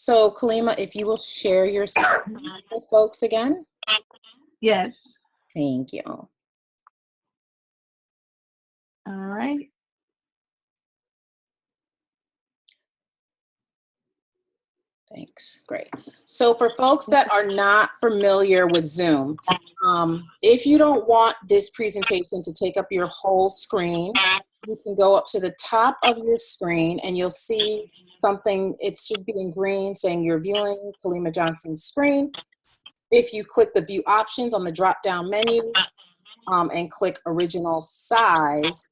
So Kalimah, if you will share your screen with folks again. Yes. Thank you. All right. Thanks. Great. So for folks that are not familiar with Zoom, if you don't want this presentation to take up your whole screen, you can go up to the top of your screen and you'll see something. It should be in green saying you're viewing Kalimah Johnson's screen. If you click the view options on the drop-down menu and click original size,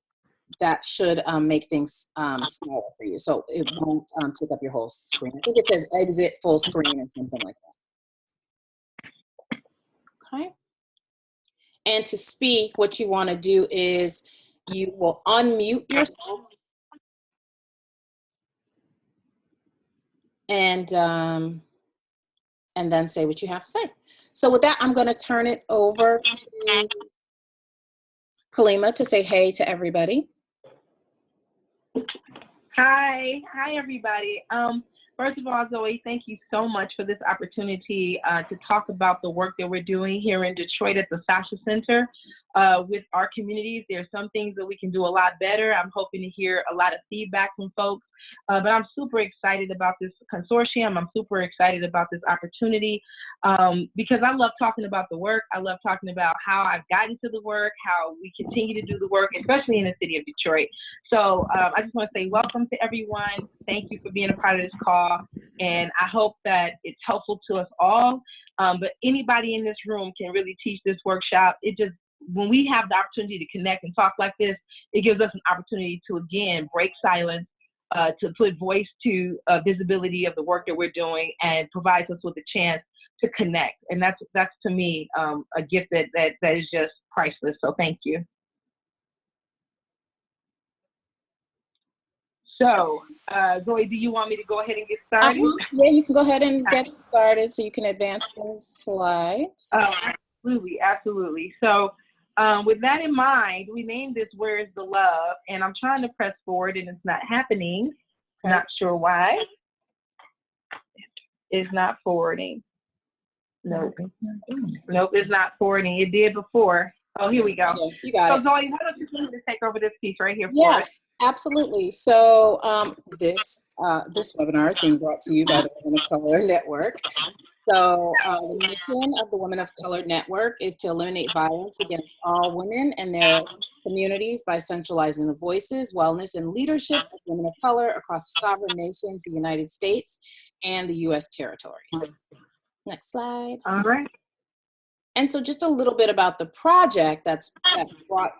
that should make things smaller for you. So it won't take up your whole screen. I think it says exit full screen or something like that. Okay. And to speak, what you want to do is you will unmute yourself. And then say what you have to say. So with that, I'm going to turn it over to Kalimah to say hey to everybody. Hi everybody. First of all, Zoe, thank you so much for this opportunity to talk about the work that we're doing here in Detroit at the SASHA Center with our communities. There are some things that we can do a lot better. I'm hoping to hear a lot of feedback from folks, but I'm super excited about this consortium. I'm super excited about this opportunity because I love talking about the work. I love talking about how I've gotten to the work, how we continue to do the work, especially in the city of Detroit. So I just want to say welcome to everyone. Thank you for being a part of this call. And I hope that it's helpful to us all. But anybody in this room can really teach this workshop. When we have the opportunity to connect and talk like this, it gives us an opportunity to, again, break silence, to put voice to visibility of the work that we're doing, and provides us with a chance to connect. And that's to me, a gift that is just priceless. So thank you. So, Zoe, do you want me to go ahead and get started? Yeah, you can go ahead and get started so you can advance those slides. Absolutely, absolutely. So with that in mind, we named this Where is the Love? And I'm trying to press forward and it's not happening. Okay. Not sure why. It's not forwarding. Nope. Nope, it's not forwarding. It did before. Oh, here we go. Okay, you got it. So Zoe, why don't you please take over this piece right here for us? Absolutely. So this webinar is being brought to you by the Women of Color Network. So the mission of the Women of Color Network is to eliminate violence against all women and their communities by centralizing the voices, wellness, and leadership of women of color across the sovereign nations, the United States, and the U.S. territories. Next slide. All right. And so just a little bit about the project that brought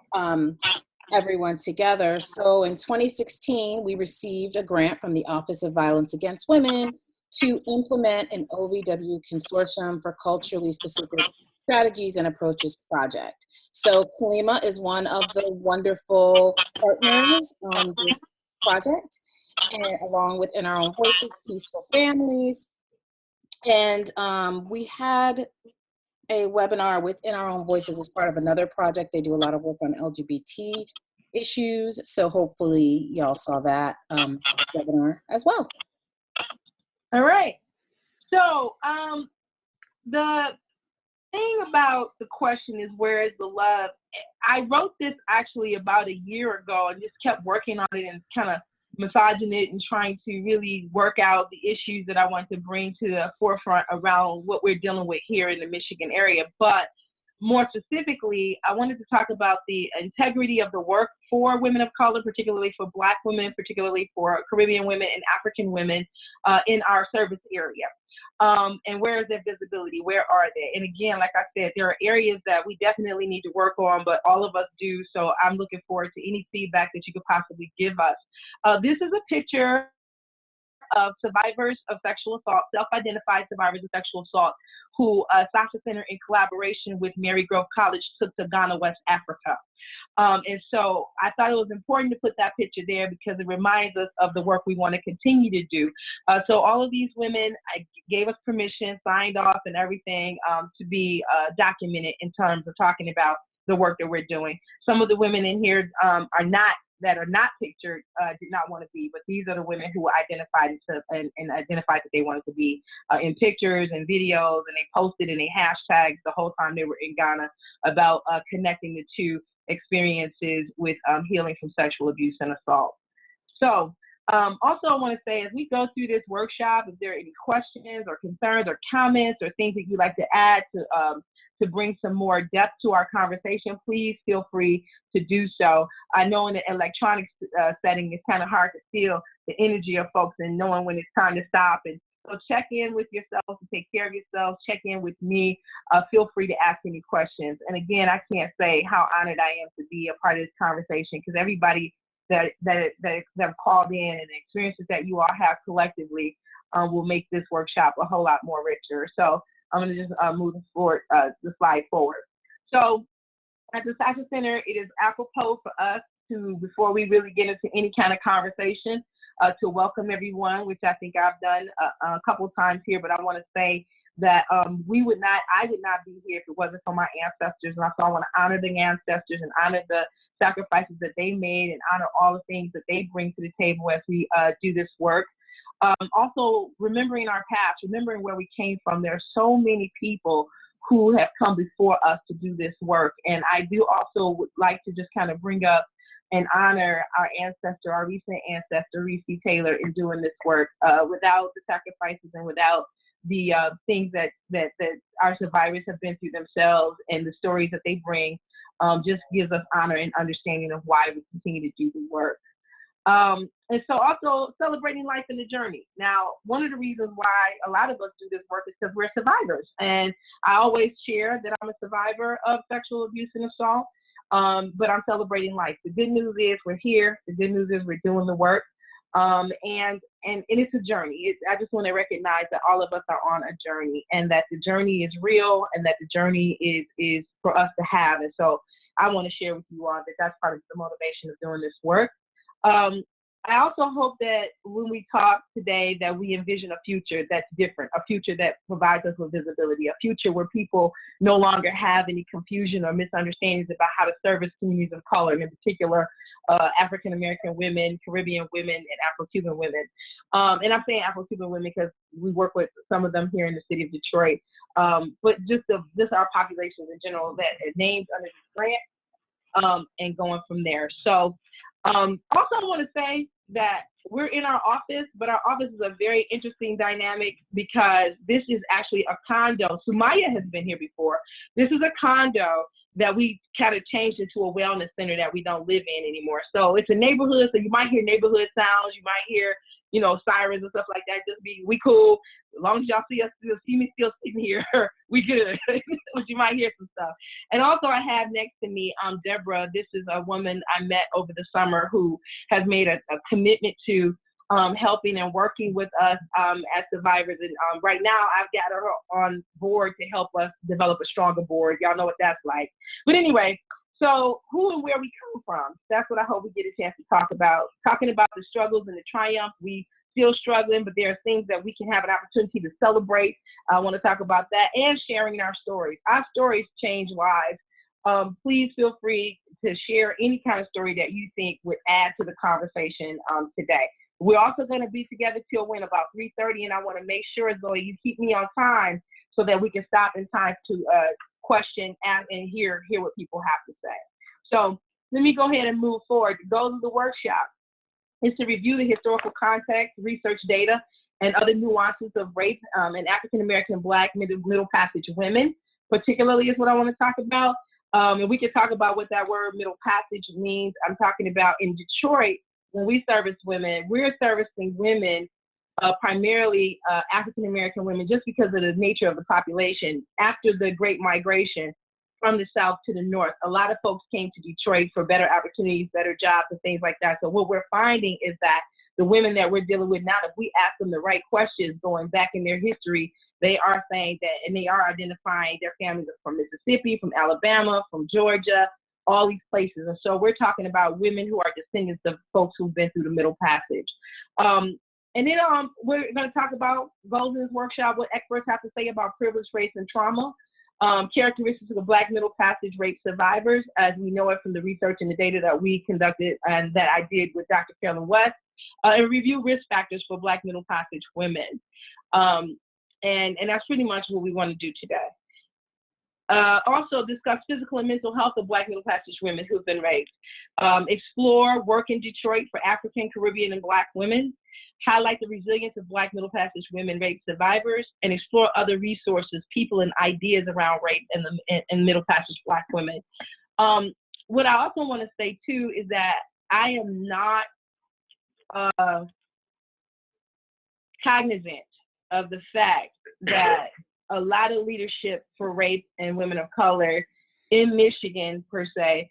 everyone together. So in 2016, we received a grant from the Office of Violence Against Women to implement an OVW consortium for culturally specific strategies and approaches project. So Kalimah is one of the wonderful partners on this project, and along with In Our Own Voices, Peaceful Families. And we had a webinar with In Our Own Voices as part of another project. They do a lot of work on LGBT issues. So hopefully y'all saw that webinar as well. All right. So the thing about the question is, where is the love? I wrote this actually about a year ago and just kept working on it and kind of massaging it and trying to really work out the issues that I want to bring to the forefront around what we're dealing with here in the Michigan area. But more specifically, I wanted to talk about the integrity of the work for women of color, particularly for Black women, particularly for Caribbean women and African women in our service area. And where is their visibility? Where are they? And again, like I said, there are areas that we definitely need to work on, but all of us do. So I'm looking forward to any feedback that you could possibly give us. This is a picture of survivors of sexual assault, self-identified survivors of sexual assault, who SASHA Center, in collaboration with Mary Grove College, took to Ghana, West Africa. And so I thought it was important to put that picture there because it reminds us of the work we want to continue to do. So all of these women gave us permission, signed off and everything to be documented in terms of talking about the work that we're doing. Some of the women in here are not that are not pictured did not want to be, but these are the women who identified and identified that they wanted to be in pictures and videos, and they posted and they hashtags the whole time they were in Ghana about connecting the two experiences with healing from sexual abuse and assault. So also I want to say, as we go through this workshop, if there are any questions or concerns or comments or things that you'd like to add to bring some more depth to our conversation, please feel free to do so. I know in the electronic setting, it's kind of hard to feel the energy of folks and knowing when it's time to stop. And so check in with yourself and take care of yourself. Check in with me. Feel free to ask any questions. And again, I can't say how honored I am to be a part of this conversation, because everybody that have called in and the experiences that you all have collectively will make this workshop a whole lot more richer. So I'm going to just move forward, the slide forward. So at the SASHA Center, it is apropos for us to, before we really get into any kind of conversation, to welcome everyone, which I think I've done a couple of times here, but I want to say that I would not be here if it wasn't for my ancestors. And so I want to honor the ancestors and honor the sacrifices that they made and honor all the things that they bring to the table as we do this work. Also, remembering our past, remembering where we came from. There are so many people who have come before us to do this work. And I do also would like to just kind of bring up and honor our ancestor, our recent ancestor, Reese Taylor, in doing this work. Without the sacrifices and without the things that our survivors have been through themselves and the stories that they bring, just gives us honor and understanding of why we continue to do the work. And so also celebrating life in the journey. Now, one of the reasons why a lot of us do this work is because we're survivors. And I always share that I'm a survivor of sexual abuse and assault, but I'm celebrating life. The good news is we're here. The good news is we're doing the work. And it's a journey. I just want to recognize that all of us are on a journey, and that the journey is real, and that the journey is for us to have. And so I want to share with you all that that's part of the motivation of doing this work. I also hope that when we talk today that we envision a future that's different, a future that provides us with visibility, a future where people no longer have any confusion or misunderstandings about how to service communities of color, and in particular, African-American women, Caribbean women, and Afro-Cuban women. And I'm saying Afro-Cuban women because we work with some of them here in the city of Detroit, but just our populations in general that are named under this grant, and going from there. So also I want to say that we're in our office, but our office is a very interesting dynamic because this is actually a condo. Sumaya has been here before. This is a condo that we kind of changed into a wellness center that we don't live in anymore. So it's a neighborhood, so you might hear neighborhood sounds, you might hear, sirens and stuff like that. We cool. As long as y'all see me still sitting here, we good. But you might hear some stuff. And also I have next to me, Deborah. This is a woman I met over the summer who has made a commitment to helping and working with us as survivors. And right now I've got her on board to help us develop a stronger board. Y'all know what that's like. But anyway, so who and where we come from, that's what I hope we get a chance to talk about. Talking about the struggles and the triumph. We still struggling, but there are things that we can have an opportunity to celebrate. I want to talk about that, and sharing our stories. Our stories change lives. Please feel free to share any kind of story that you think would add to the conversation today. We're also going to be together till about 3:30, and I want to make sure, Zoe, you keep me on time so that we can stop in time to question and hear what people have to say. So let me go ahead and move forward. The goals of the workshop is to review the historical context, research data, and other nuances of race and African-American Black middle passage women, particularly is what I want to talk about. And we can talk about what that word middle passage means. I'm talking about in Detroit, when we service women, we're servicing women, primarily African-American women, just because of the nature of the population. After the Great Migration from the South to the North, a lot of folks came to Detroit for better opportunities, better jobs, and things like that. So what we're finding is that the women that we're dealing with now, if we ask them the right questions going back in their history, they are saying that, and they are identifying their families from Mississippi, from Alabama, from Georgia, all these places. And so we're talking about women who are descendants of folks who've been through the Middle Passage. And then we're going to talk about goals in this workshop, what experts have to say about privilege, race, and trauma. Characteristics of Black middle passage rape survivors, as we know it from the research and the data that we conducted and that I did with Dr. Carolyn West, and review risk factors for Black middle passage women. And that's pretty much what we want to do today. Also discuss physical and mental health of Black middle passage women who've been raped. Explore work in Detroit for African, Caribbean, and Black women. Highlight the resilience of Black middle passage women rape survivors, and explore other resources, people, and ideas around rape and middle passage Black women. What I also want to say too is that I am not cognizant of the fact that a lot of leadership for rape and women of color in Michigan, per se,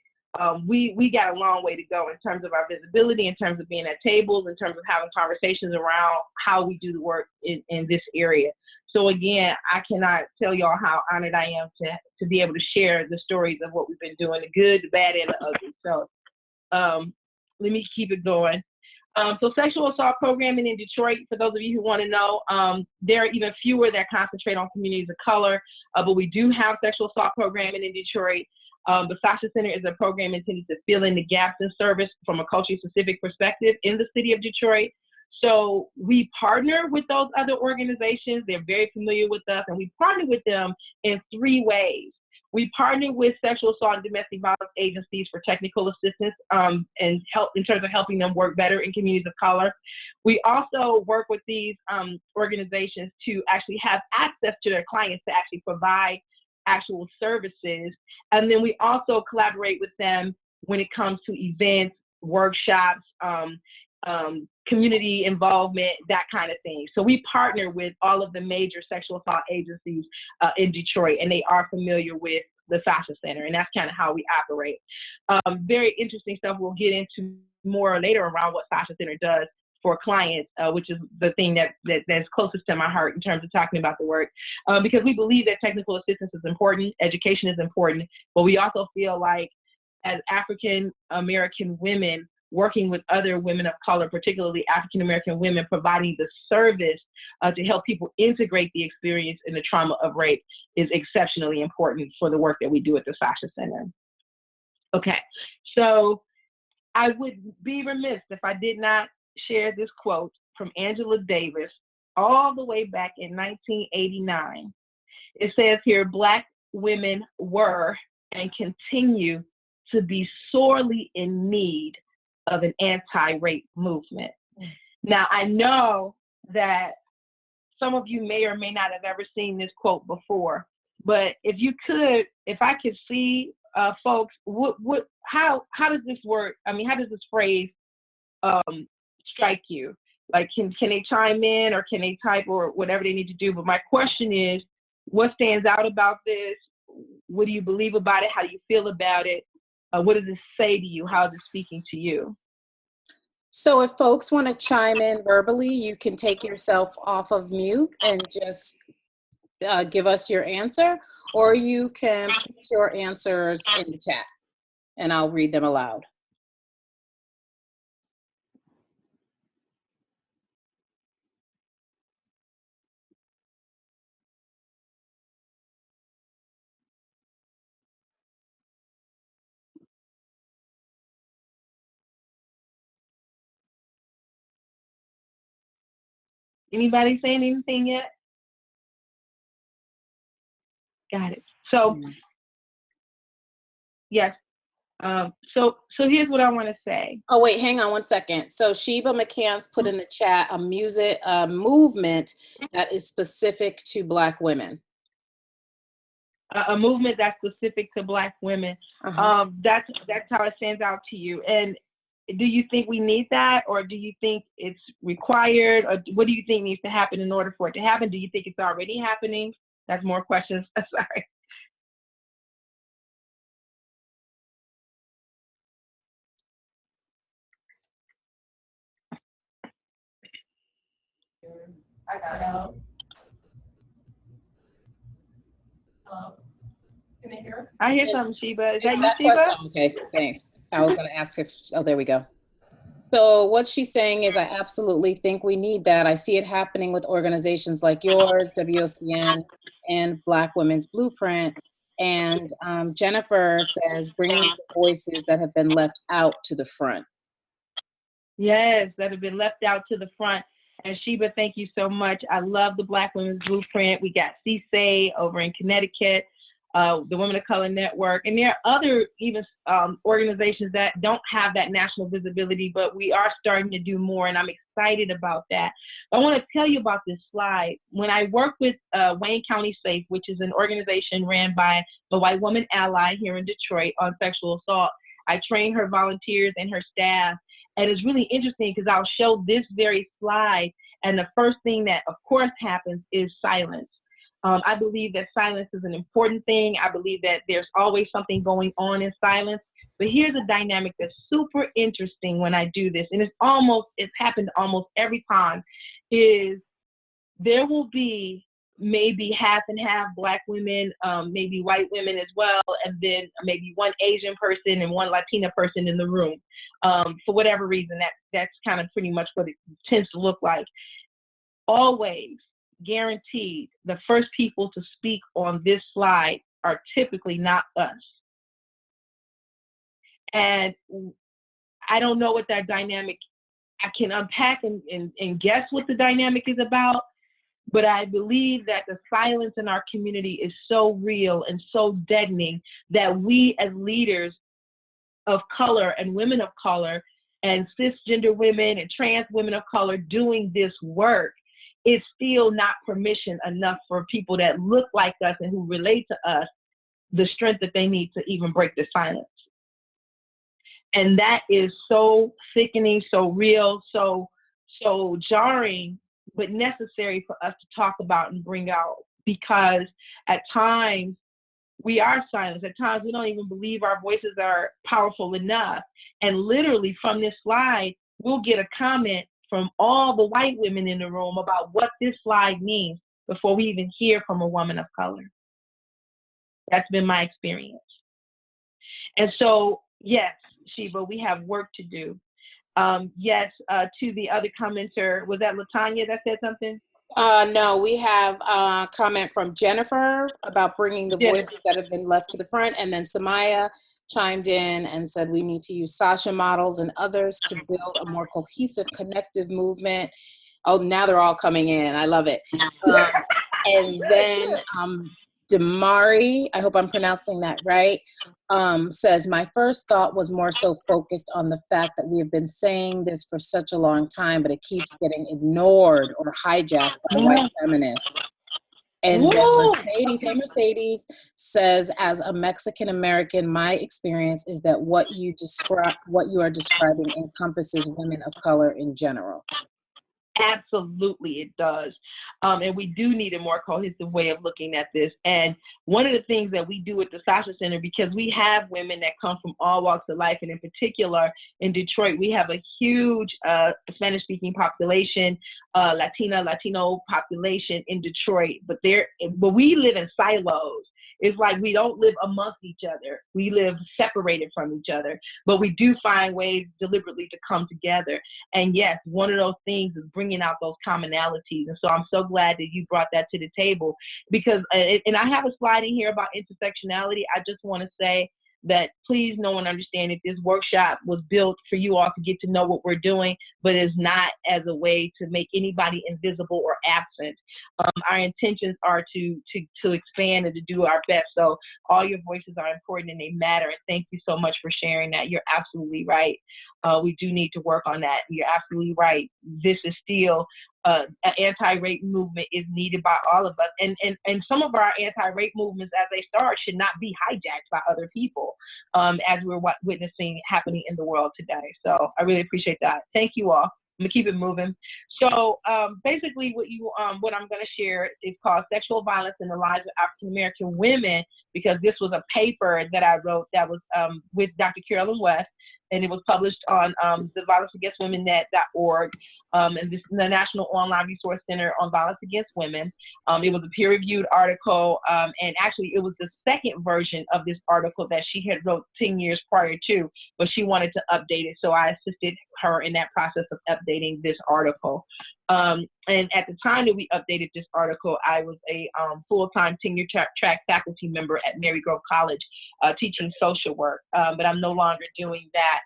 we got a long way to go in terms of our visibility, in terms of being at tables, in terms of having conversations around how we do the work in this area. So again, I cannot tell y'all how honored I am to be able to share the stories of what we've been doing, the good, the bad, and the ugly. So let me keep it going. So sexual assault programming in Detroit, for those of you who want to know, there are even fewer that concentrate on communities of color, but we do have sexual assault programming in Detroit. The SASHA Center is a program intended to fill in the gaps in service from a culturally specific perspective in the city of Detroit. So we partner with those other organizations. They're very familiar with us, and we partner with them in 3 ways. We partner with sexual assault and domestic violence agencies for technical assistance and help in terms of helping them work better in communities of color. We also work with these organizations to actually have access to their clients to actually provide actual services. And then we also collaborate with them when it comes to events, workshops, community involvement, that kind of thing. So we partner with all of the major sexual assault agencies in Detroit, and they are familiar with the SASHA Center, and that's kind of how we operate. Very interesting stuff we'll get into more later around what SASHA Center does for clients, which is the thing that's closest to my heart in terms of talking about the work, because we believe that technical assistance is important, education is important, but we also feel like as African American women working with other women of color, particularly African American women, providing the service to help people integrate the experience and the trauma of rape is exceptionally important for the work that we do at the SASHA Center. Okay, so I would be remiss if I did not share this quote from Angela Davis all the way back in 1989. It says here, Black women were and continue to be sorely in need of an anti-rape movement. Now, I know that some of you may or may not have ever seen this quote before, but if I could see folks, how does this work? I mean, how does this phrase strike you? Like, can they chime in, or can they type, or whatever they need to do? But my question is, what stands out about this? What do you believe about it? How do you feel about it? What does it say to you? How is it speaking to you? So if folks want to chime in verbally, you can take yourself off of mute and just give us your answer, or you can put your answers in the chat and I'll read them aloud. Anybody saying anything yet? Got it. So, yes. So here's what I want to say. Oh, wait, hang on one second. So Sheba McCann's put in the chat a movement that is specific to Black women. A movement that's specific to Black women. That's how it stands out to you. And do you think we need that, or do you think it's required, or what do you think needs to happen in order for it to happen? Do you think it's already happening? That's more questions. Sorry. I got it. Hello? Can they hear? I hear something, Sheba. Is that you, Sheba? Okay, thanks. I was going to ask if, oh, there we go. So what she's saying is, I absolutely think we need that. I see it happening with organizations like yours, WOCN, and Black Women's Blueprint. And Jennifer says, bringing the voices that have been left out to the front. Yes, that have been left out to the front. And Sheba, thank you so much. I love the Black Women's Blueprint. We got CSAY over in Connecticut, the Women of Color Network, and there are other even organizations that don't have that national visibility, but we are starting to do more, and I'm excited about that. I want to tell you about this slide. When I work with Wayne County Safe, which is an organization ran by the White Woman Ally here in Detroit on sexual assault, I train her volunteers and her staff. And it's really interesting because I'll show this very slide, and the first thing that, of course, happens is silence. I believe that silence is an important thing. I believe that there's always something going on in silence. But here's a dynamic that's super interesting when I do this, and it's happened almost every time, is there will be maybe half and half Black women, maybe white women as well, and then maybe one Asian person and one Latina person in the room. For whatever reason, that's kind of pretty much what it tends to look like. Always, guaranteed, the first people to speak on this slide are typically not us. And I don't know what that dynamic, I can unpack and guess what the dynamic is about, but I believe that the silence in our community is so real and so deadening that we as leaders of color and women of color and cisgender women and trans women of color doing this work is still not permission enough for people that look like us and who relate to us the strength that they need to even break the silence. And that is so sickening, so real, so jarring, but necessary for us to talk about and bring out, because at times we are silenced. At times we don't even believe our voices are powerful enough. And literally from this slide, we'll get a comment from all the white women in the room about what this slide means before we even hear from a woman of color. That's been my experience. And so, yes, Sheba, we have work to do. Yes, to the other commenter, was that LaTanya that said something? No, we have a comment from Jennifer about bringing the voices that have been left to the front. And then Samaya chimed in and said we need to use SASHA models and others to build a more cohesive, connective movement. Oh, now they're all coming in. I love it. And then Damari, I hope I'm pronouncing that right, says, my first thought was more so focused on the fact that we have been saying this for such a long time, but it keeps getting ignored or hijacked by white feminists. And then Mercedes, hey Mercedes, says, as a Mexican American, my experience is that what you are describing encompasses women of color in general. Absolutely, it does. And we do need a more cohesive way of looking at this. And one of the things that we do at the SASHA Center, because we have women that come from all walks of life, and in particular in Detroit, we have a huge Spanish-speaking population, Latino population in Detroit, but we live in silos. It's like we don't live amongst each other. We live separated from each other, but we do find ways deliberately to come together. And yes, one of those things is bringing out those commonalities. And so I'm so glad that you brought that to the table, because, and I have a slide in here about intersectionality. I just want to say that please know and understand that this workshop was built for you all to get to know what we're doing, but is not as a way to make anybody invisible or absent. Our intentions are to expand and to do our best. So all your voices are important and they matter. And thank you so much for sharing that. You're absolutely right. We do need to work on that. You're absolutely right. This is still an anti-rape movement is needed by all of us. And some of our anti-rape movements as they start should not be hijacked by other people, as we're witnessing happening in the world today. So I really appreciate that. Thank you all. I'm gonna keep it moving. So basically what I'm gonna share is called Sexual Violence in the Lives of African-American Women, because this was a paper that I wrote that was with Dr. Carolyn West. and it was published on the violenceagainstwomen.org, and this the National Online Resource Center on Violence Against Women. It was a peer-reviewed article, and actually it was the second version of this article that she had wrote 10 years prior to, but she wanted to update it, so I assisted her in that process of updating this article. And at the time that we updated this article, I was a full-time tenure track faculty member at Marygrove College, teaching social work, but I'm no longer doing that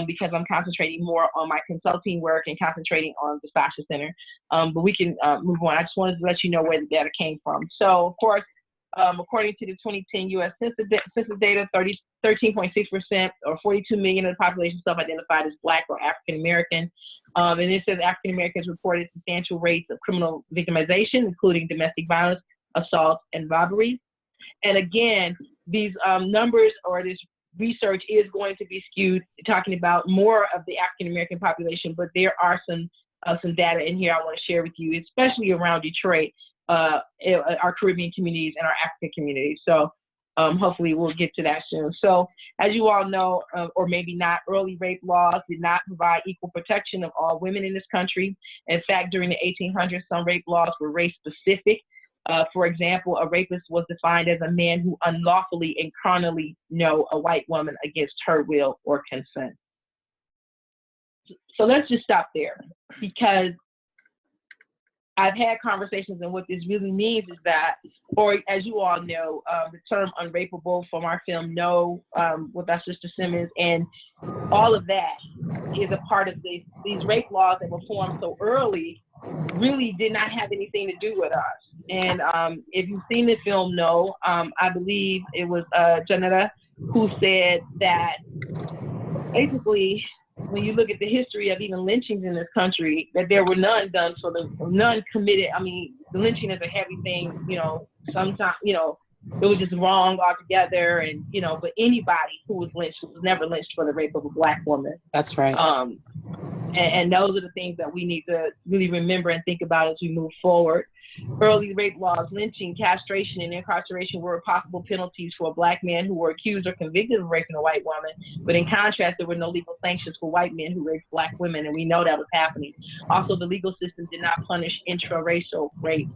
because I'm concentrating more on my consulting work and concentrating on the SASHA Center. But we can move on. I just wanted to let you know where the data came from. So, of course, according to the 2010 U.S. Census data, 13.6% or 42 million of the population self-identified as Black or African American. And it says African Americans reported substantial rates of criminal victimization, including domestic violence, assault, and robbery. And again, these numbers or this research is going to be skewed, talking about more of the African American population, but there are some data in here I want to share with you, especially around Detroit, our Caribbean communities and our African communities. So hopefully we'll get to that soon. So as you all know, or maybe not, early rape laws did not provide equal protection of all women in this country. In fact, during the 1800s, some rape laws were race specific. For example, a rapist was defined as a man who unlawfully and carnally knew a white woman against her will or consent. So let's just stop there, because I've had conversations, and what this really means is that, or as you all know, the term unrapeable from our film No with our sister Simmons, and all of that is a part of these rape laws that were formed so early really did not have anything to do with us. And if you've seen the film No, I believe it was Janetta who said that basically, when you look at the history of even lynchings in this country, that there were none committed. I mean, the lynching is a heavy thing, sometimes, it was just wrong altogether. And, but anybody who was lynched was never lynched for the rape of a Black woman. That's right. And those are the things that we need to really remember and think about as we move forward. Early rape laws, lynching, castration, and incarceration were possible penalties for a Black man who were accused or convicted of raping a white woman. But in contrast, there were no legal sanctions for white men who raped Black women, and we know that was happening. Also, the legal system did not punish intraracial rape,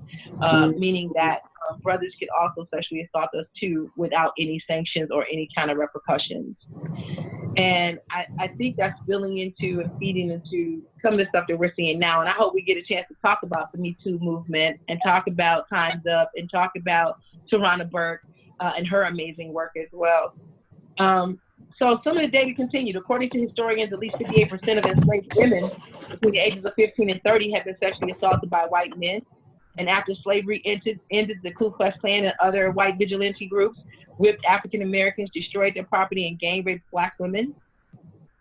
meaning that brothers could also sexually assault us too without any sanctions or any kind of repercussions. And I think that's spilling into and feeding into some of the stuff that we're seeing now. And I hope we get a chance to talk about the Me Too movement and talk about Time's Up and talk about Tarana Burke and her amazing work as well. So some of the data continued. According to historians, at least 58% of enslaved women between the ages of 15 and 30 had been sexually assaulted by white men. And after slavery ended, the Ku Klux Klan and other white vigilante groups whipped African Americans, destroyed their property, and gang raped Black women.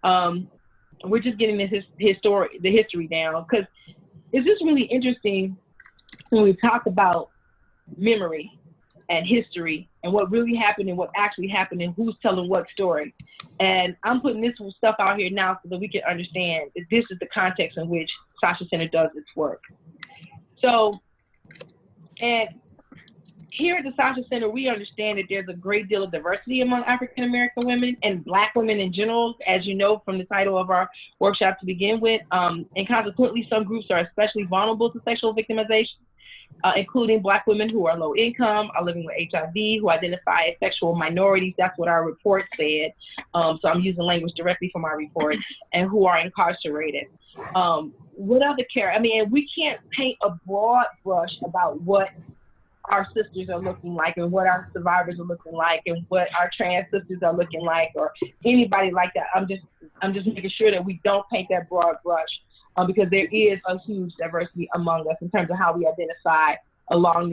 We're just getting the history down, because it's just really interesting when we talk about memory and history and what really happened and what actually happened and who's telling what story. And I'm putting this stuff out here now so that we can understand that this is the context in which SASHA Center does its work. So, and here at the SASHA Center, we understand that there's a great deal of diversity among African American women and Black women in general, as you know from the title of our workshop to begin with. And consequently, some groups are especially vulnerable to sexual victimization, including Black women who are low income, are living with HIV, who identify as sexual minorities. That's what our report said. So I'm using language directly from our report, and who are incarcerated. What other care? I mean, we can't paint a broad brush about what our sisters are looking like and what our survivors are looking like and what our trans sisters are looking like, or anybody like that. I'm just making sure that we don't paint that broad brush, because there is a huge diversity among us in terms of how we identify along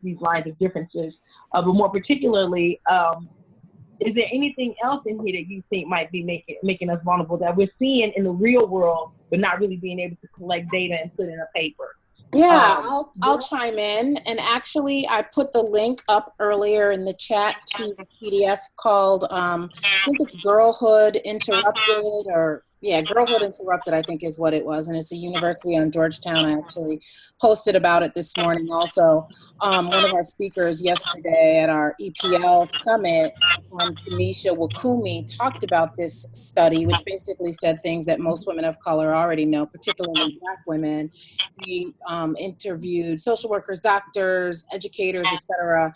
these lines of differences. But more particularly, is there anything else in here that you think might be making us vulnerable that we're seeing in the real world, but not really being able to collect data and put in a paper? Yeah, I'll chime in. And actually, I put the link up earlier in the chat to the PDF called, I think it's Girlhood Interrupted, or Yeah, Girlhood Interrupted, I think is what it was. And it's a university on Georgetown. I actually posted about it this morning also. One of our speakers yesterday at our EPL summit, Tanisha Wakumi, talked about this study, which basically said things that most women of color already know, particularly Black women. He interviewed social workers, doctors, educators, etc.,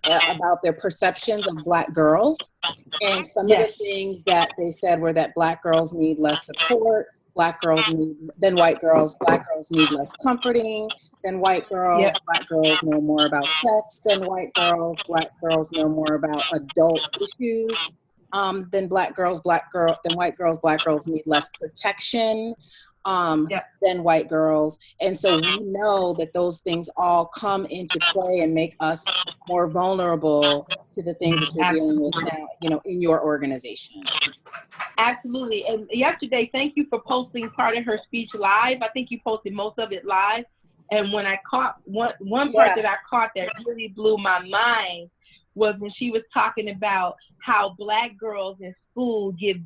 about their perceptions of Black girls. And some of Yes. the things that they said were that Black girls need less support, Black girls need than white girls, Black girls need less comforting than white girls, Yep. Black girls know more about sex than white girls, Black girls know more about adult issues than white girls, Black girls need less protection Yep. than white girls. And so we know that those things all come into play and make us more vulnerable to the things that you're dealing with now, you know, in your organization. Absolutely. And yesterday, thank you for posting part of her speech live. I think you posted most of it live. And when I caught one part that I caught that really blew my mind was when she was talking about how Black girls in school get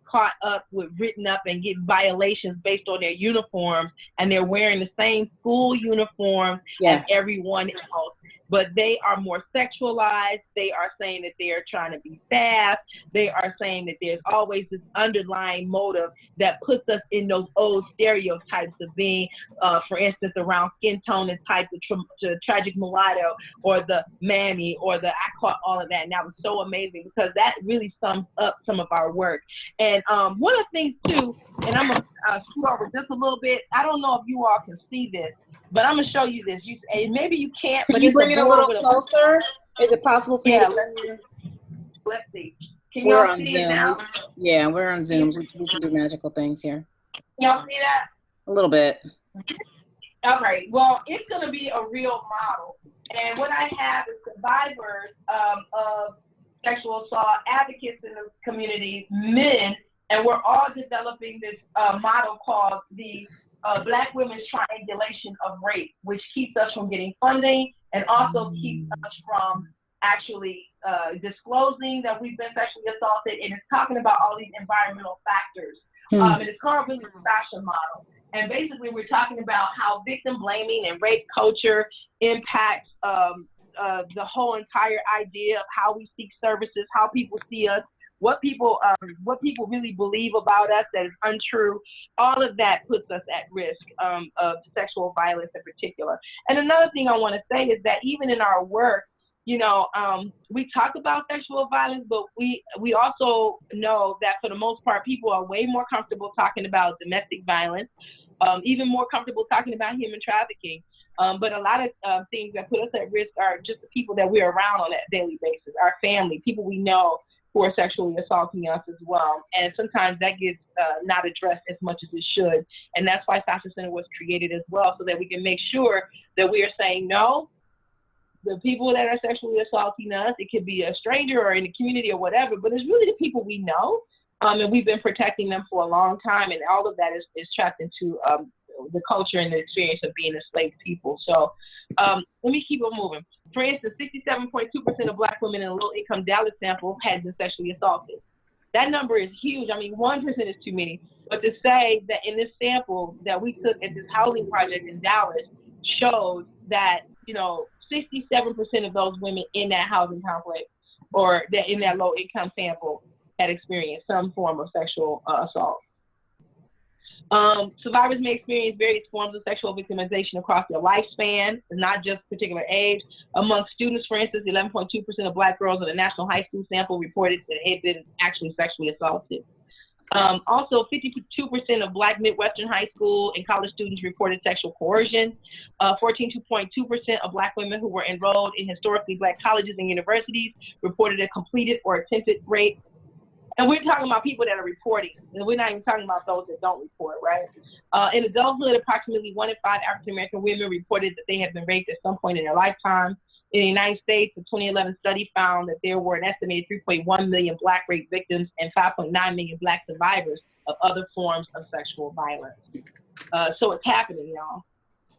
caught up with written up and get violations based on their uniforms, and they're wearing the same school uniform as everyone else. But they are more sexualized. They are saying that they are trying to be fast. They are saying that there's always this underlying motive that puts us in those old stereotypes of being, for instance, around skin tone and type, the tragic mulatto or the mammy or I caught all of that. And that was so amazing because that really sums up some of our work. And one of the things too, and I'm going to scoot over just a little bit. I don't know if you all can see this, but I'm gonna show you this. Maybe you can't. Can you bring it a little closer? Is it possible for you to bring it? Let's see. Can We're y'all on see Zoom. it now? We're on Zoom. We can do magical things here. Y'all see that? A little bit. All right. Well, it's gonna be a real model, and what I have is survivors of sexual assault, advocates in the community, men, and we're all developing this model called the Black women's triangulation of rape, which keeps us from getting funding and also keeps us from actually disclosing that we've been sexually assaulted. And it's talking about all these environmental factors. And it's called really the SASHA model. And basically, we're talking about how victim blaming and rape culture impacts the whole entire idea of how we seek services, how people see us, what people really believe about us that is untrue. All of that puts us at risk of sexual violence in particular. And another thing I want to say is that even in our work, you know, we talk about sexual violence, but we also know that for the most part, people are way more comfortable talking about domestic violence, even more comfortable talking about human trafficking. But a lot of things that put us at risk are just the people that we're around on a daily basis, our family, people we know who are sexually assaulting us as well. And sometimes that gets not addressed as much as it should. And that's why SASHA Center was created as well, so that we can make sure that we are saying no. The people that are sexually assaulting us, it could be a stranger or in the community or whatever, but it's really the people we know. And we've been protecting them for a long time. And all of that is trapped into the culture and the experience of being enslaved people. So let me keep on moving. For instance, 67.2% of Black women in a low-income Dallas sample had been sexually assaulted. That number is huge. I mean, 1% is too many. But to say that in this sample that we took at this housing project in Dallas shows that, you know, 67% of those women in that housing complex or that in that low-income sample had experienced some form of sexual assault. Survivors may experience various forms of sexual victimization across their lifespan, not just particular age. Among students, for instance, 11.2% of Black girls in the national high school sample reported that they had been actually sexually assaulted. Also, 52% of Black Midwestern high school and college students reported sexual coercion. 14.2% of Black women who were enrolled in historically Black colleges and universities reported a completed or attempted rape. And we're talking about people that are reporting, and we're not even talking about those that don't report, right? In adulthood, approximately 1 in 5 African-American women reported that they had been raped at some point in their lifetime. In the United States, a 2011 study found that there were an estimated 3.1 million Black rape victims and 5.9 million Black survivors of other forms of sexual violence. So it's happening, y'all.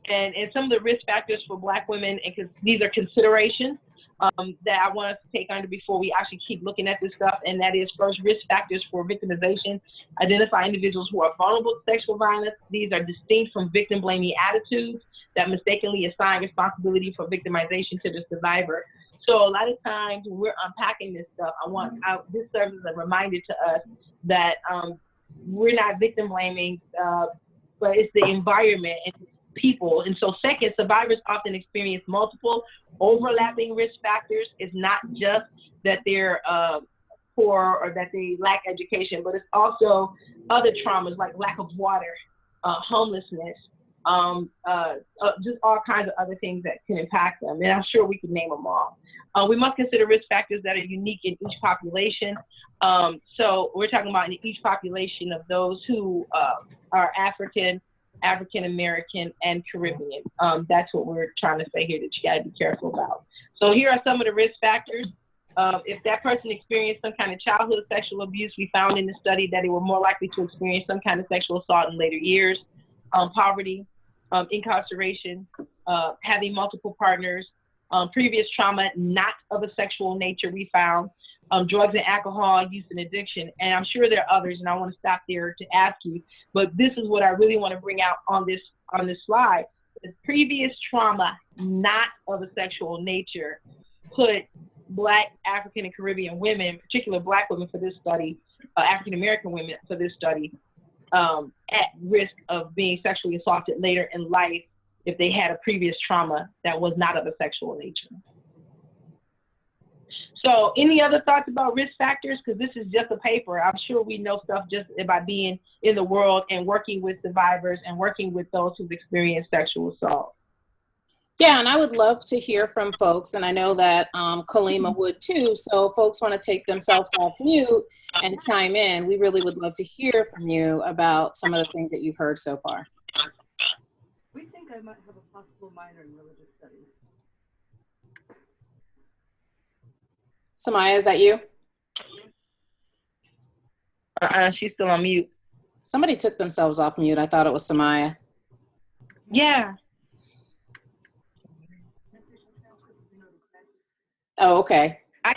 And some of the risk factors for Black women, and these are considerations, that I want us to take under before we actually keep looking at this stuff, and that is first, risk factors for victimization. Identify individuals who are vulnerable to sexual violence. These are distinct from victim-blaming attitudes that mistakenly assign responsibility for victimization to the survivor. So a lot of times when we're unpacking this stuff, this serves as a reminder to us that we're not victim blaming, but it's the environment and people. And so second, survivors often experience multiple overlapping risk factors. It's not just that they're poor or that they lack education, but it's also other traumas like lack of water, homelessness, just all kinds of other things that can impact them. And I'm sure we can name them all. We must consider risk factors that are unique in each population. So we're talking about in each population of those who are African American, and Caribbean. That's what we're trying to say here, that you got to be careful about. So here are some of the risk factors. If that person experienced some kind of childhood sexual abuse, we found in the study that they were more likely to experience some kind of sexual assault in later years. Poverty, incarceration, having multiple partners, previous trauma not of a sexual nature we found, drugs and alcohol use and addiction, and I'm sure there are others, and I want to stop there to ask you, but this is what I really want to bring out on this slide. The previous trauma not of a sexual nature put Black, African, and Caribbean women, in particular Black women for this study, African American women for this study, at risk of being sexually assaulted later in life if they had a previous trauma that was not of a sexual nature. So any other thoughts about risk factors? Because this is just a paper. I'm sure we know stuff just by being in the world and working with survivors and working with those who've experienced sexual assault. Yeah, and I would love to hear from folks, and I know that Kalimah would too. So folks want to take themselves off mute and chime in. We really would love to hear from you about some of the things that you've heard so far. We think I might have a possible minor in religious studies. Samaya, is that you? She's still on mute. Somebody took themselves off mute. I thought it was Samaya. Yeah. Oh, okay. I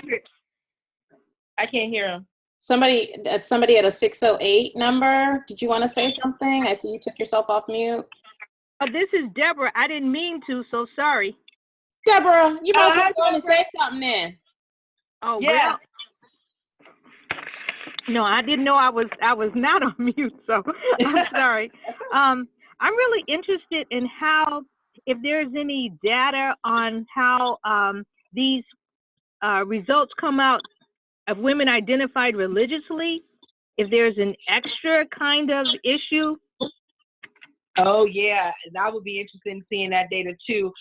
can't hear him. Somebody at a 608 number. Did you want to say something? I see you took yourself off mute. Oh, this is Deborah. I didn't mean to, so sorry. Deborah, you must be going to say something then. Oh, yeah. Well. No, I didn't know I was not on mute, so I'm sorry. I'm really interested in how, if there's any data on how these results come out of women identified religiously, if there's an extra kind of issue. Oh, yeah, and I would be interested in seeing that data too.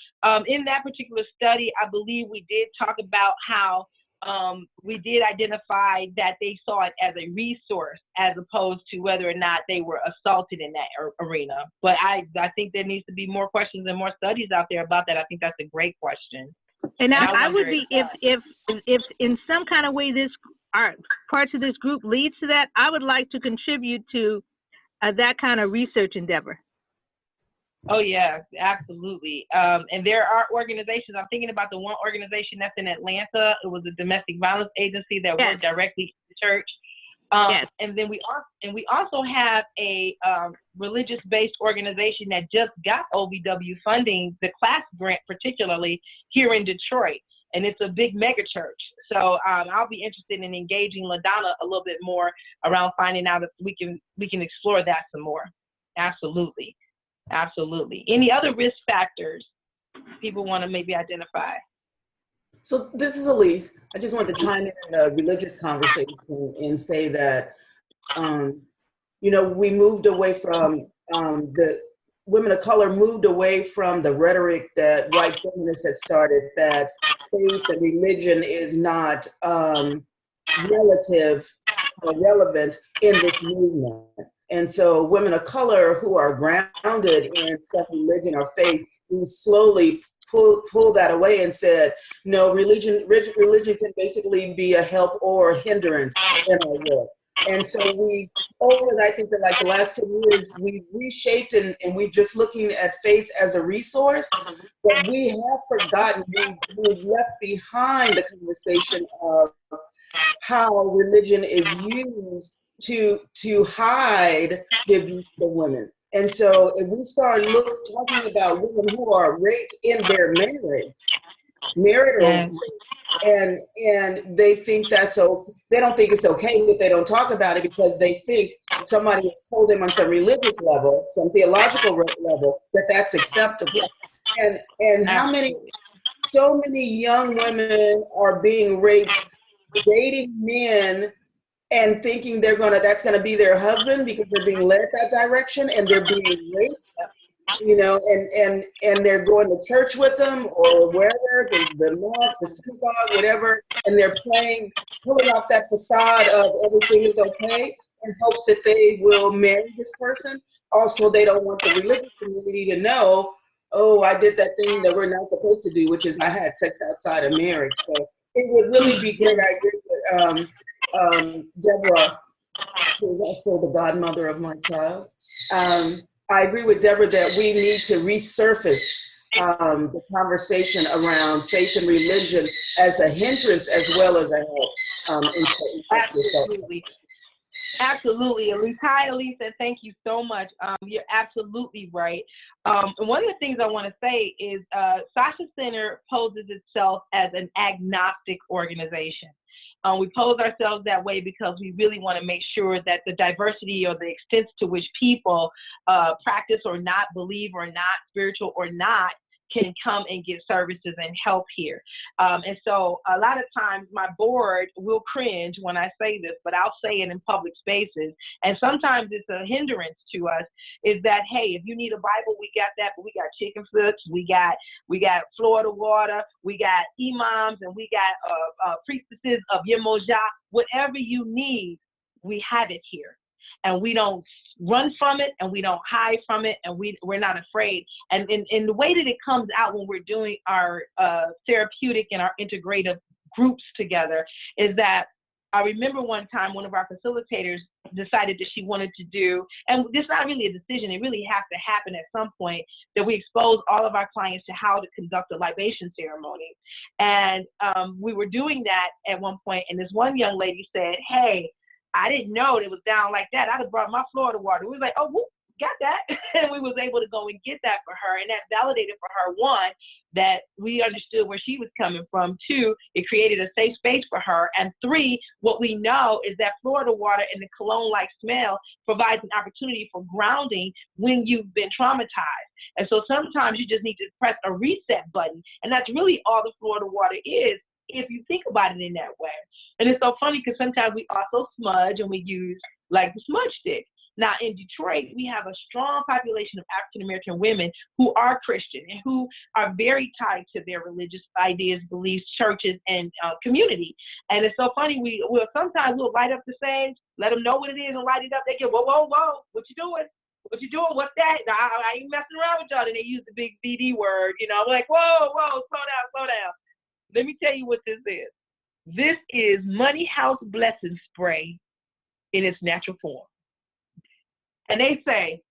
In that particular study, I believe we did talk about how we did identify that they saw it as a resource as opposed to whether or not they were assaulted in that arena. But I think there needs to be more questions and more studies out there about that. I think that's a great question. And I would be, if in some kind of way parts of this group leads to that, I would like to contribute to that kind of research endeavor. Oh, yeah, absolutely. And there are organizations, I'm thinking about the one organization that's in Atlanta. It was a domestic violence agency that worked directly in the church. Yes. And then we also have a religious-based organization that just got OVW funding, the class grant particularly, here in Detroit. And it's a big mega church. So I'll be interested in engaging LaDonna a little bit more around finding out if we can explore that some more. Absolutely. Absolutely. Any other risk factors people want to maybe identify? So this is Elise. I just want to chime in a religious conversation and say that, we moved away from the women of color moved away from the rhetoric that white feminists had started, that faith and religion is not relevant in this movement. And so women of color who are grounded in self-religion or faith, we slowly pull that away and said, no, religion can basically be a help or a hindrance in our work. And so we, over, I think that like the last 10 years, we reshaped and we're just looking at faith as a resource, but we have forgotten, we've left behind the conversation of how religion is used to hide the abuse of women. And so if we start talking about women who are raped in their marriage, married or and they think that's so, they don't think it's okay, but they don't talk about it because they think somebody has told them on some religious level, some theological level, that that's acceptable. And how many, so many young women are being raped, dating men and thinking that's gonna be their husband because they're being led that direction and they're being raped, you know, and they're going to church with them or wherever, the mosque, the synagogue, whatever, and they're pulling off that facade of everything is okay in hopes that they will marry this person. Also, they don't want the religious community to know, oh, I did that thing that we're not supposed to do, which is I had sex outside of marriage. So it would really be great. I agree with Deborah, who is also the godmother of my child. I agree with Deborah that we need to resurface the conversation around faith and religion as a hindrance as well as a help. In certain Absolutely. Absolutely. Elisa, thank you so much. You're absolutely right. And one of the things I want to say is SASHA Center poses itself as an agnostic organization. We pose ourselves that way because we really want to make sure that the diversity or the extent to which people practice or not, believe or not, spiritual or not, can come and get services and help here. And so a lot of times my board will cringe when I say this, but I'll say it in public spaces. And sometimes it's a hindrance to us, is that, hey, if you need a Bible, we got that, but we got chicken flips, we got Florida water, we got imams, and we got priestesses of Yemoja. Whatever you need, we have it here. And we don't run from it, and we don't hide from it, and we're not afraid. And the way that it comes out when we're doing our therapeutic and our integrative groups together is that I remember one time one of our facilitators decided that she wanted to do, and it's not really a decision, it really has to happen at some point, that we expose all of our clients to how to conduct a libation ceremony. And we were doing that at one point, and this one young lady said, hey, I didn't know it was down like that. I'd have brought my Florida water. We was like, oh, whoop, got that. And we was able to go and get that for her. And that validated for her, one, that we understood where she was coming from. Two, it created a safe space for her. And three, what we know is that Florida water and the cologne-like smell provides an opportunity for grounding when you've been traumatized. And so sometimes you just need to press a reset button. And that's really all the Florida water is, if you think about it in that way. And it's so funny because sometimes we also smudge and we use like the smudge stick. Now in Detroit, we have a strong population of African-American women who are Christian and who are very tied to their religious ideas, beliefs, churches, and community. And it's so funny, sometimes we'll light up the sage, let them know what it is and light it up. They get, whoa, whoa, whoa, what you doing? What you doing? What's that? Now, I ain't messing around with y'all. And they use the big BD word, you know, like, whoa, whoa, slow down, slow down. Let me tell you what this is. This is Money House Blessing Spray in its natural form. And they say,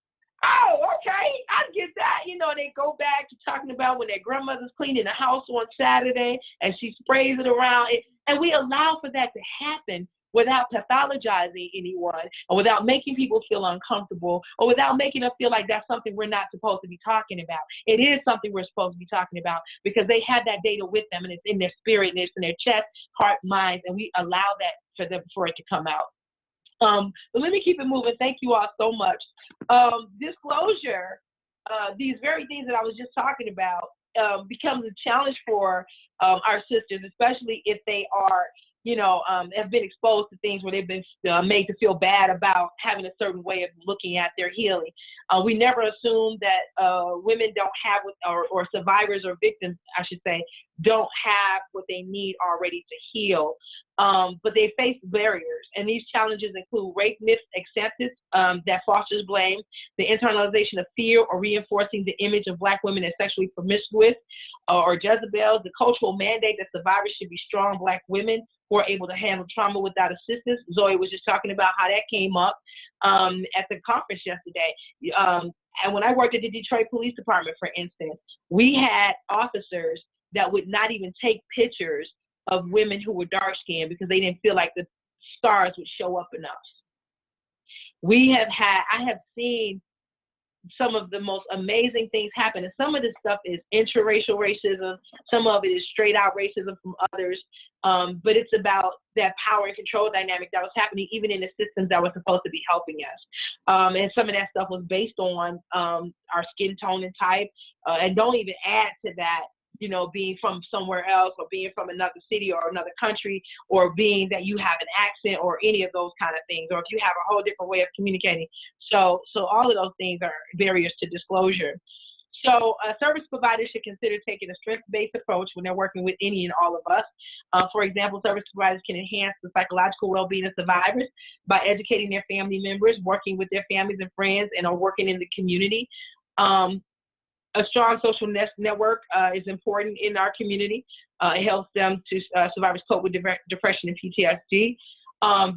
oh, okay, I get that. You know, they go back to talking about when their grandmother's cleaning the house on Saturday and she sprays it around. And we allow for that to happen without pathologizing anyone, or without making people feel uncomfortable, or without making us feel like that's something we're not supposed to be talking about. It is something we're supposed to be talking about because they have that data with them and it's in their spirit and it's in their chest, heart, minds, and we allow that for it to come out. But let me keep it moving. Thank you all so much. Disclosure, these very things that I was just talking about becomes a challenge for our sisters, especially if they are have been exposed to things where they've been made to feel bad about having a certain way of looking at their healing. We never assume that women don't have, or survivors or victims, I should say, don't have what they need already to heal. But they face barriers, and these challenges include rape myth acceptance that fosters blame, the internalization of fear or reinforcing the image of Black women as sexually promiscuous, or Jezebels, the cultural mandate that survivors should be strong Black women who are able to handle trauma without assistance. Zoe was just talking about how that came up at the conference yesterday. And when I worked at the Detroit Police Department, for instance, we had officers that would not even take pictures of women who were dark-skinned because they didn't feel like the scars would show up enough. I have seen some of the most amazing things happen, and some of this stuff is interracial racism, some of it is straight out racism from others, but it's about that power and control dynamic that was happening even in the systems that were supposed to be helping us. And some of that stuff was based on our skin tone and type, and don't even add to that, you know, being from somewhere else or being from another city or another country, or being that you have an accent or any of those kind of things, or if you have a whole different way of communicating. So all of those things are barriers to disclosure. So service providers should consider taking a strength-based approach when they're working with any and all of us. For example, service providers can enhance the psychological well-being of survivors by educating their family members, working with their families and friends, and working in the community. A strong social network is important in our community. It helps them to survivors cope with depression and PTSD.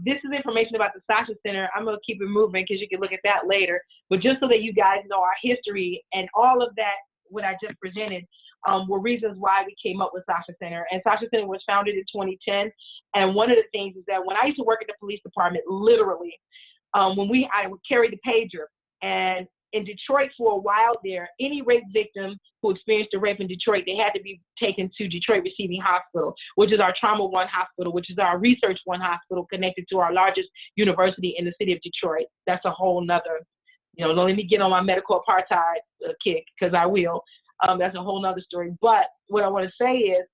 This is information about the SASHA Center. I'm going to keep it moving because you can look at that later. But just so that you guys know our history and all of that, what I just presented, were reasons why we came up with SASHA Center. And SASHA Center was founded in 2010. And one of the things is that when I used to work at the police department, literally, I would carry the pager. And in Detroit for a while there, any rape victim who experienced a rape in Detroit, they had to be taken to Detroit Receiving Hospital, which is our Trauma One Hospital, which is our Research One Hospital connected to our largest university in the city of Detroit. That's a whole nother, you know, don't let me get on my medical apartheid kick, because I will. That's a whole nother story. But what I want to say is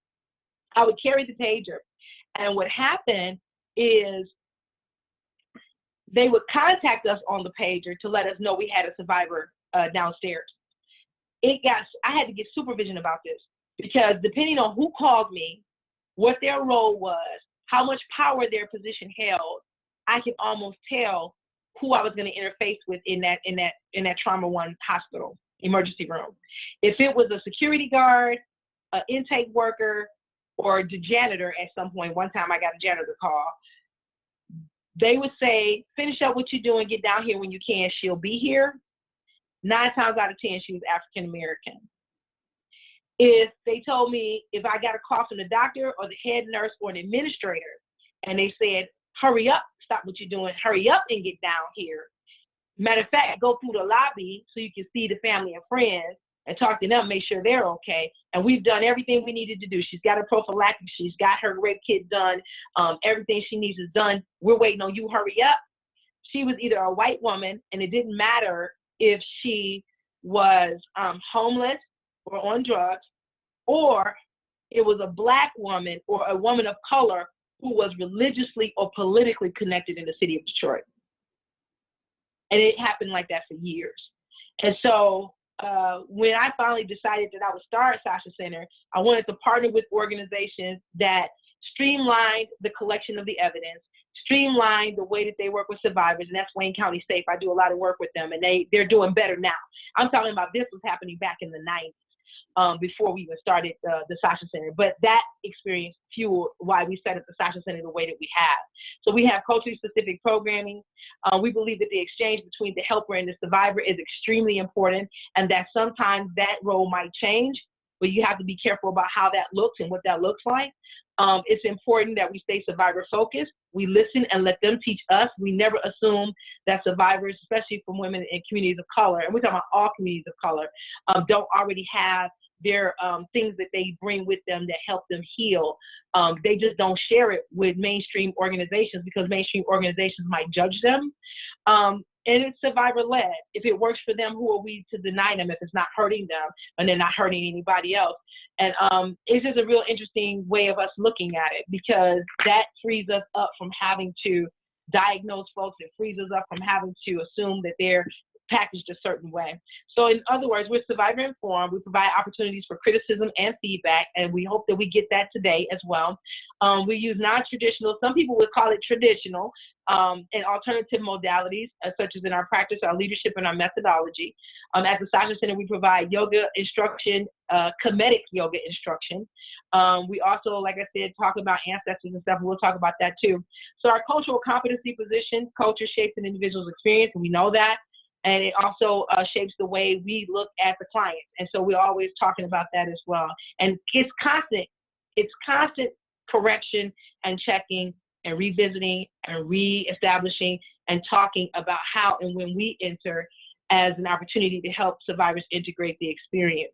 I would carry the pager. And what happened is they would contact us on the pager to let us know we had a survivor downstairs. I had to get supervision about this, because depending on who called me, what their role was, how much power their position held, I could almost tell who I was going to interface with in that Trauma One Hospital emergency room. If it was a security guard, an intake worker, or the janitor at some point, one time I got a janitor call, they would say, finish up what you're doing, get down here when you can, she'll be here. 9 times out of 10, she was African American. If they told me, if I got a call from the doctor or the head nurse or an administrator, and they said, hurry up, stop what you're doing, hurry up and get down here. Matter of fact, go through the lobby so you can see the family and friends and talk to them, make sure they're okay. And we've done everything we needed to do. She's got her prophylactic, she's got her rape kit done, everything she needs is done. We're waiting on you, hurry up. She was either a white woman, and it didn't matter if she was homeless or on drugs, or it was a Black woman or a woman of color who was religiously or politically connected in the city of Detroit. And it happened like that for years. And so when I finally decided that I would start SASHA Center, I wanted to partner with organizations that streamlined the collection of the evidence, streamlined the way that they work with survivors, and that's Wayne County Safe. I do a lot of work with them, and they're doing better now. I'm talking about this was happening back in the 90s, before we even started the SASHA Center. But that experience fueled why we set up the SASHA Center the way that we have. So we have culturally specific programming. We believe that the exchange between the helper and the survivor is extremely important, and that sometimes that role might change, but you have to be careful about how that looks and what that looks like. It's important that we stay survivor focused. We listen and let them teach us. We never assume that survivors, especially from women in communities of color, and we're talking about all communities of color, don't already have their things that they bring with them that help them heal. They just don't share it with mainstream organizations because mainstream organizations might judge them. And it's survivor-led. If it works for them, who are we to deny them if it's not hurting them and they're not hurting anybody else? And it's just a real interesting way of us looking at it, because that frees us up from having to diagnose folks. It frees us up from having to assume that they're packaged a certain way. So in other words, we're survivor informed. We provide opportunities for criticism and feedback, and we hope that we get that today as well. We use non-traditional, some people would call it traditional, and alternative modalities, such as in our practice, our leadership, and our methodology. At the SASHA Center, we provide yoga instruction, Kemetic yoga instruction. We also, like I said, talk about ancestors and stuff, and we'll talk about that too. So our cultural competency position, culture shapes an individual's experience, and we know that. And it also shapes the way we look at the clients. And so we're always talking about that as well. And it's constant correction and checking and revisiting and reestablishing and talking about how and when we enter as an opportunity to help survivors integrate the experience.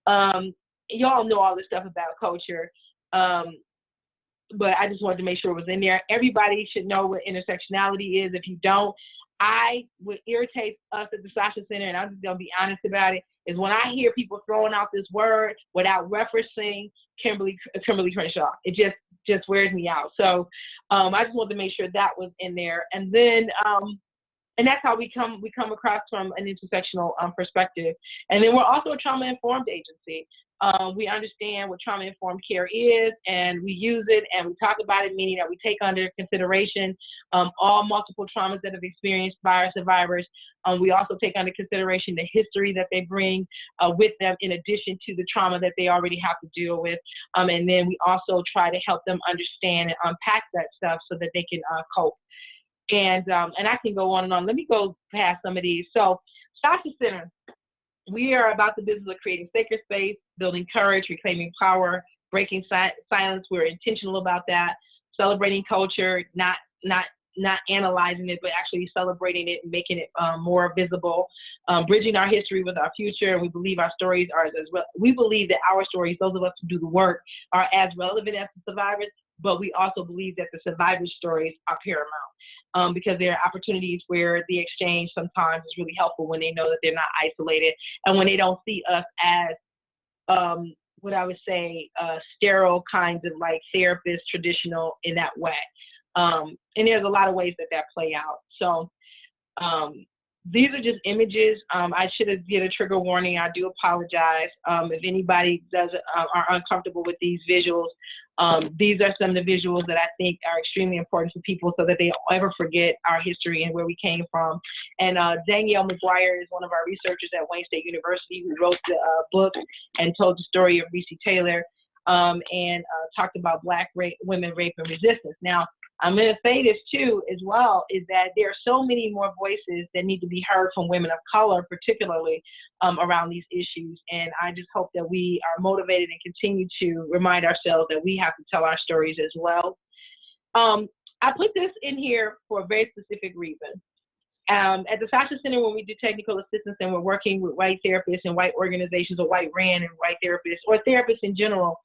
Y'all know all this stuff about culture, but I just wanted to make sure it was in there. Everybody should know what intersectionality is. If you don't, what irritates us at the SASHA Center, and I'm just gonna be honest about it, is when I hear people throwing out this word without referencing Kimberly Crenshaw. It just wears me out. So I just wanted to make sure that was in there. And then, and that's how we come across from an intersectional perspective. And then we're also a trauma-informed agency. We understand what trauma-informed care is, and we use it, and we talk about it, meaning that we take under consideration all multiple traumas that have experienced by our survivors. We also take under consideration the history that they bring with them, in addition to the trauma that they already have to deal with. And then we also try to help them understand and unpack that stuff so that they can cope. And I can go on and on. Let me go past some of these. So SASHA Center, we are about the business of creating sacred space, building courage, reclaiming power, breaking silence. We're intentional about that. Celebrating culture, not analyzing it, but actually celebrating it and making it more visible. Bridging our history with our future. And we believe our stories are as well. We believe that our stories, those of us who do the work, are as relevant as the survivors, but we also believe that the survivors' stories are paramount. Because there are opportunities where the exchange sometimes is really helpful when they know that they're not isolated, and when they don't see us as what I would say sterile kinds of like therapists, traditional in that way. And there's a lot of ways that play out. So these are just images. I should have given a trigger warning. I do apologize. If anybody are uncomfortable with these visuals, these are some of the visuals that I think are extremely important for people so that they don't ever forget our history and where we came from. And Danielle McGuire is one of our researchers at Wayne State University who wrote the book and told the story of Recy Taylor and talked about Black women, rape, and resistance. Now, I'm going to say this too as well, is that there are so many more voices that need to be heard from women of color, particularly around these issues. And I just hope that we are motivated and continue to remind ourselves that we have to tell our stories as well. I put this in here for a very specific reason. At the SASHA Center, when we do technical assistance and we're working with white therapists and white organizations or white RAN and white therapists or therapists in general,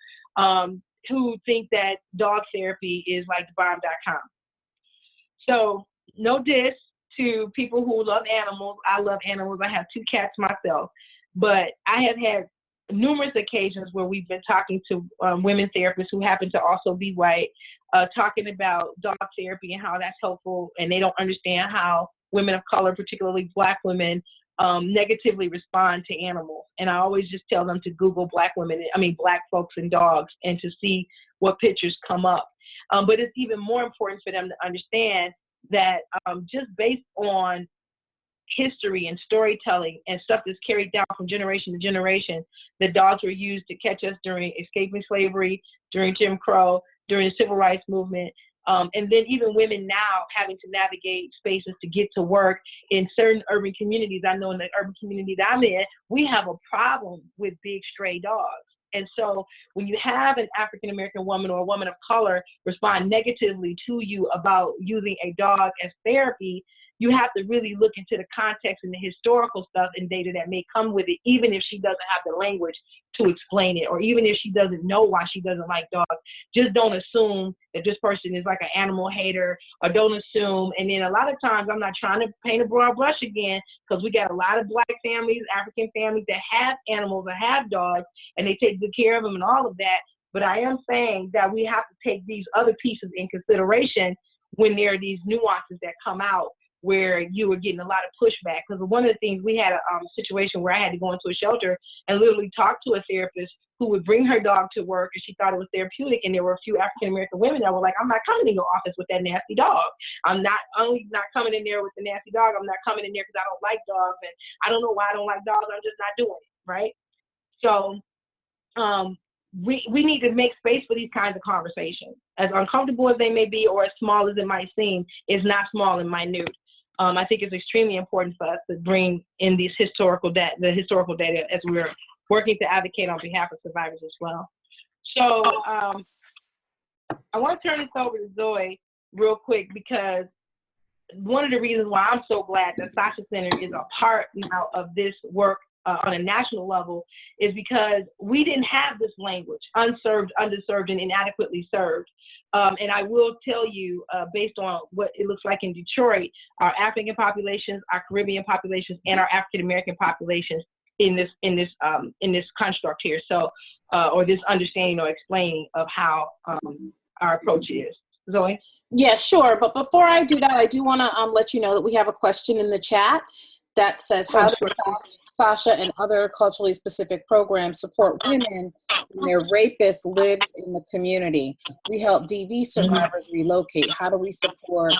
who think that dog therapy is like bomb.com. So no diss to people who love animals. I love animals. I have 2 cats myself. But I have had numerous occasions where we've been talking to women therapists who happen to also be white, talking about dog therapy and how that's helpful, and they don't understand how women of color, particularly Black women, negatively respond to animals. And I always just tell them to Google Black folks and dogs, and to see what pictures come up. But it's even more important for them to understand that just based on history and storytelling and stuff that's carried down from generation to generation, that dogs were used to catch us during escaping slavery, during Jim Crow, during the Civil Rights Movement. And then even women now having to navigate spaces to get to work in certain urban communities. I know in the urban community that I'm in, we have a problem with big stray dogs. And so when you have an African-American woman or a woman of color respond negatively to you about using a dog as therapy, you have to really look into the context and the historical stuff and data that may come with it, even if she doesn't have the language to explain it, or even if she doesn't know why she doesn't like dogs. Just don't assume that this person is like an animal hater, or don't assume. And then a lot of times, I'm not trying to paint a broad brush again, because we got a lot of Black families, African families that have animals or have dogs, and they take good care of them and all of that. But I am saying that we have to take these other pieces in consideration when there are these nuances that come out where you were getting a lot of pushback. Because one of the things, we had a situation where I had to go into a shelter and literally talk to a therapist who would bring her dog to work, and she thought it was therapeutic. And there were a few African-American women that were like, I'm not coming in your office with that nasty dog. I'm not only not coming in there with the nasty dog, I'm not coming in there because I don't like dogs, and I don't know why I don't like dogs. I'm just not doing it, right? So we need to make space for these kinds of conversations. As uncomfortable as they may be, or as small as it might seem, it's not small and minute. I think it's extremely important for us to bring in these historical data as we're working to advocate on behalf of survivors as well. So I want to turn this over to Zoe real quick, because one of the reasons why I'm so glad that SASHA Center is a part now of this work on a national level is because we didn't have this language, unserved, underserved, and inadequately served. And I will tell you, based on what it looks like in Detroit, our African populations, our Caribbean populations, and our African American populations in this construct here. So, or this understanding or explaining of how our approach is. Zoe? Yeah, sure. But before I do that, I do want to let you know that we have a question in the chat that says, how does SASHA and other culturally specific programs support women when their rapist lives in the community? We help DV survivors relocate. How do we support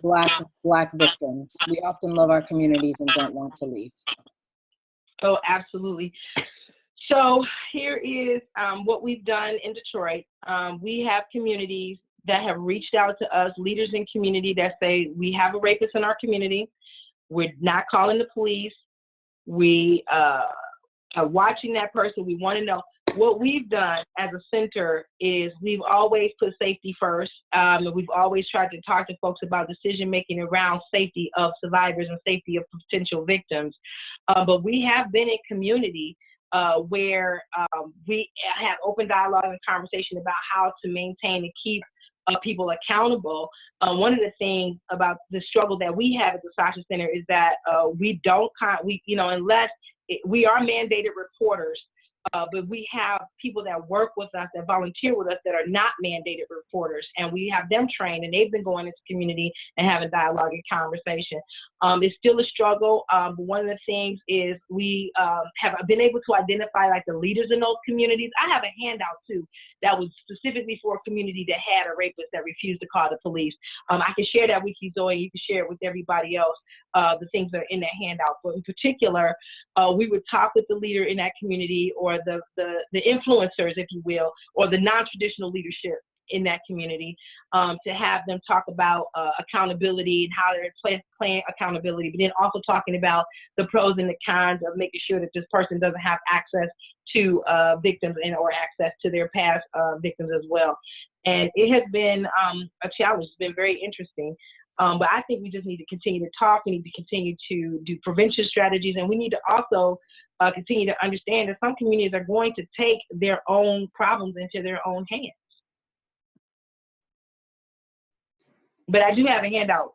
Black victims? We often love our communities and don't want to leave. Oh, absolutely. So here is what we've done in Detroit. We have communities that have reached out to us, leaders in community that say, we have a rapist in our community. We're not calling the police. We are watching that person. We want to know. What we've done as a center is we've always put safety first. And we've always tried to talk to folks about decision-making around safety of survivors and safety of potential victims. But we have been in community where we have open dialogue and conversation about how to maintain and keep people accountable. One of the things about the struggle that we have at the SASHA Center is that we don't, unless we are mandated reporters, but we have people that work with us, that volunteer with us, that are not mandated reporters, and we have them trained, and they've been going into community and having dialogue and conversation. It's still a struggle, but one of the things is we have been able to identify like the leaders in those communities. I have a handout too that was specifically for a community that had a rapist that refused to call the police. I can share that with you, Zoe. You can share it with everybody else, the things that are in that handout. But in particular, we would talk with the leader in that community, or the influencers, if you will, or the non-traditional leadership in that community, to have them talk about accountability and how they're playing accountability, but then also talking about the pros and the cons of making sure that this person doesn't have access to victims and or access to their past victims as well. And it has been a challenge. It's been very interesting. But I think we just need to continue to talk. We need to continue to do prevention strategies, and we need to also continue to understand that some communities are going to take their own problems into their own hands. But I do have a handout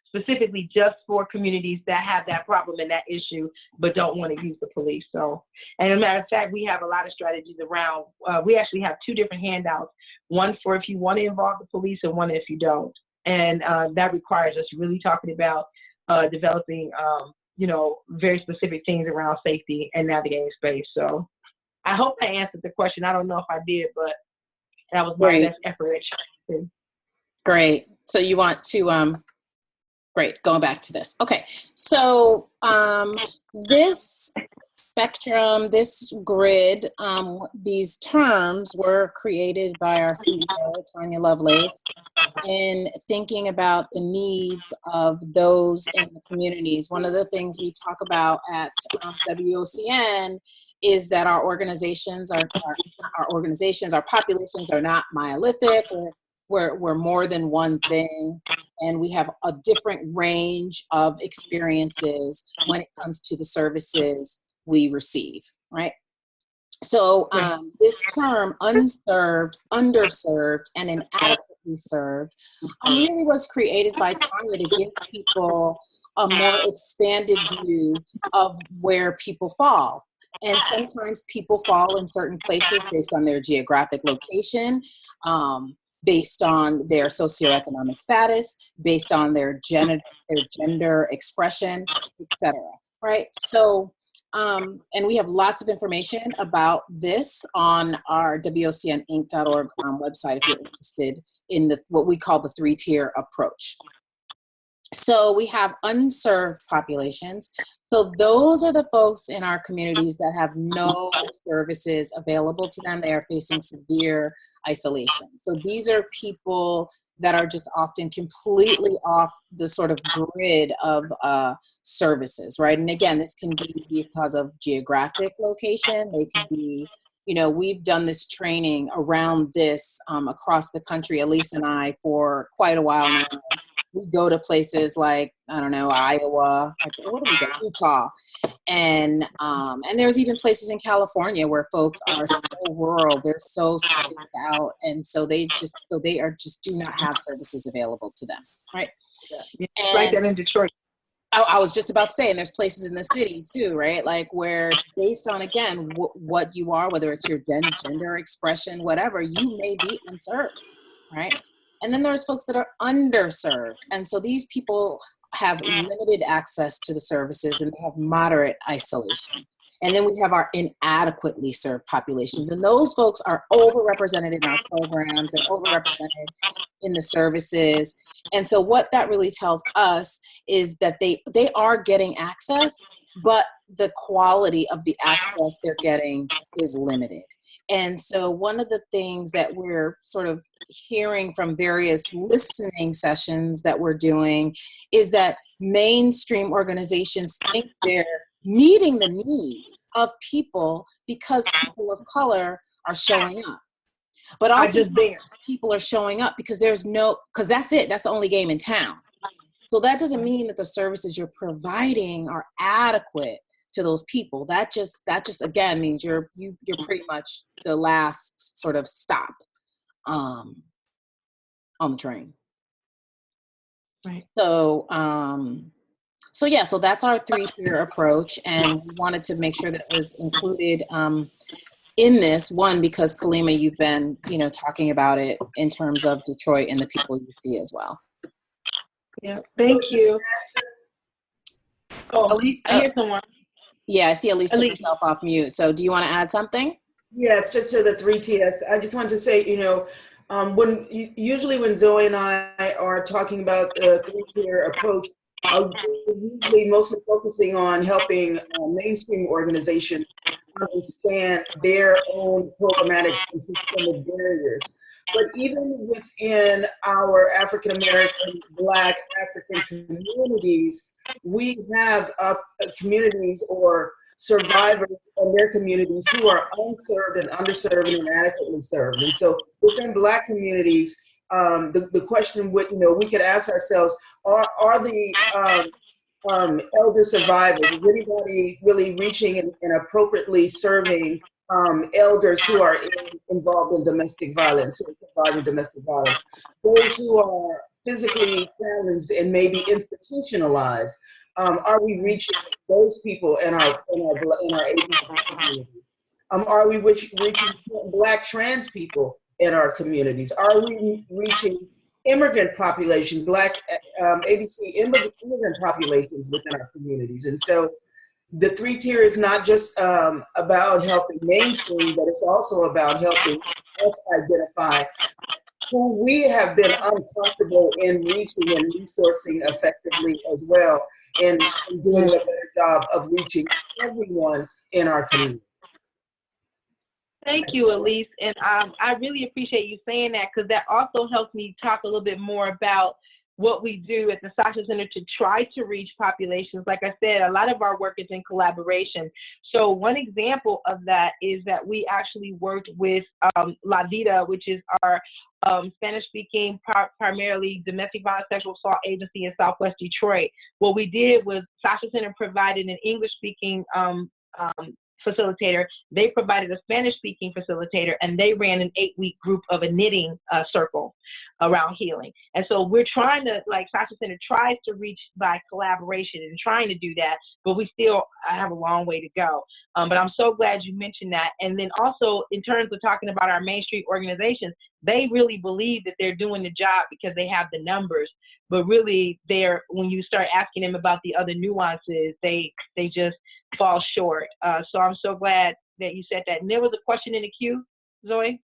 specifically just for communities that have that problem and that issue, but don't want to use the police. So, and as a matter of fact, we have a lot of strategies around. We actually have two different handouts, one for if you want to involve the police and one if you don't. And that requires us really talking about developing, very specific things around safety and navigating space. So I hope I answered the question. I don't know if I did, but that was my best effort at trying to. Great. So you want to, great, going back to this. Okay, so this spectrum, this grid, these terms were created by our CEO, Tanya Lovelace, in thinking about the needs of those in the communities. One of the things we talk about at WOCN is that our organizations, our populations are not monolithic. We're more than one thing, and we have a different range of experiences when it comes to the services we receive, right? So this term, unserved, underserved, and inadequately served, really was created by Tanya to give people a more expanded view of where people fall. And sometimes people fall in certain places based on their geographic location. based on their socioeconomic status, based on their gender expression, etc. Right? So, and we have lots of information about this on our WOCNinc.org website if you're interested in what we call the 3-tier approach. So we have unserved populations. So those are the folks in our communities that have no services available to them. They are facing severe isolation. So these are people that are just often completely off the sort of grid of services, right? And again, this can be because of geographic location. They could be, you know, we've done this training around this across the country, Elise and I, for quite a while now. We go to places like, I don't know, Iowa, what do we go? Utah. And there's even places in California where folks are so rural, they're so spaced out. And so they just do not have services available to them, right? Yeah, like that in Detroit. I was just about to say, and there's places in the city too, right? Like where based on, again, what you are, whether it's your gender expression, whatever, you may be unserved, right? And then there's folks that are underserved. And so these people have limited access to the services and they have moderate isolation. And then we have our inadequately served populations. And those folks are overrepresented in our programs and overrepresented in the services. And so what that really tells us is that they are getting access, but the quality of the access they're getting is limited. And so one of the things that we're sort of hearing from various listening sessions that we're doing is that mainstream organizations think they're meeting the needs of people because people of color are showing up. But often people are showing up because because that's it. That's the only game in town. So that doesn't mean that the services you're providing are adequate to those people. That just again means you're pretty much the last sort of stop on the train. Right. So so that's our 3-tier approach, and we wanted to make sure that it was included in this one because Kalimah, you've been talking about it in terms of Detroit and the people you see as well. Yeah, thank you. Oh, Elise, I hear someone. Yeah, I see Elise took herself off mute. So do you want to add something? Yeah, it's just to the 3 tiers. I just wanted to say, usually when Zoe and I are talking about the 3-tier approach, we're usually mostly focusing on helping mainstream organizations understand their own programmatic and systemic barriers. But even within our African American, Black African communities, we have communities or survivors and their communities who are unserved and underserved and inadequately served. And so within Black communities, the question we could ask ourselves, are the elder survivors, is anybody really reaching and appropriately serving elders who are involved in domestic violence, surviving domestic violence, those who are physically challenged and maybe institutionalized? Are we reaching those people in our ABC communities? Are we reaching Black trans people in our communities? Are we reaching immigrant populations, Black ABC immigrant populations within our communities? And so the 3-tier is not just about helping mainstream, but it's also about helping us identify who we have been uncomfortable in reaching and resourcing effectively as well, and doing a better job of reaching everyone in our community. Thank you, Elise. And I really appreciate you saying that, because that also helps me talk a little bit more about what we do at the SASHA Center to try to reach populations. Like I said, a lot of our work is in collaboration. So one example of that is that we actually worked with La Vida, which is our Spanish-speaking, primarily domestic violence sexual assault agency in Southwest Detroit. What we did was SASHA Center provided an English-speaking facilitator. They provided a Spanish-speaking facilitator, and they ran an 8-week group of a knitting circle. around healing. And so we're trying to, like SASHA Center tries to reach by collaboration and trying to do that, but we still have a long way to go. But I'm so glad you mentioned that. And then also in terms of talking about our Main Street organizations, they really believe that they're doing the job because they have the numbers. But really, when you start asking them about the other nuances, they just fall short. So I'm so glad that you said that. And there was a question in the queue, Zoe?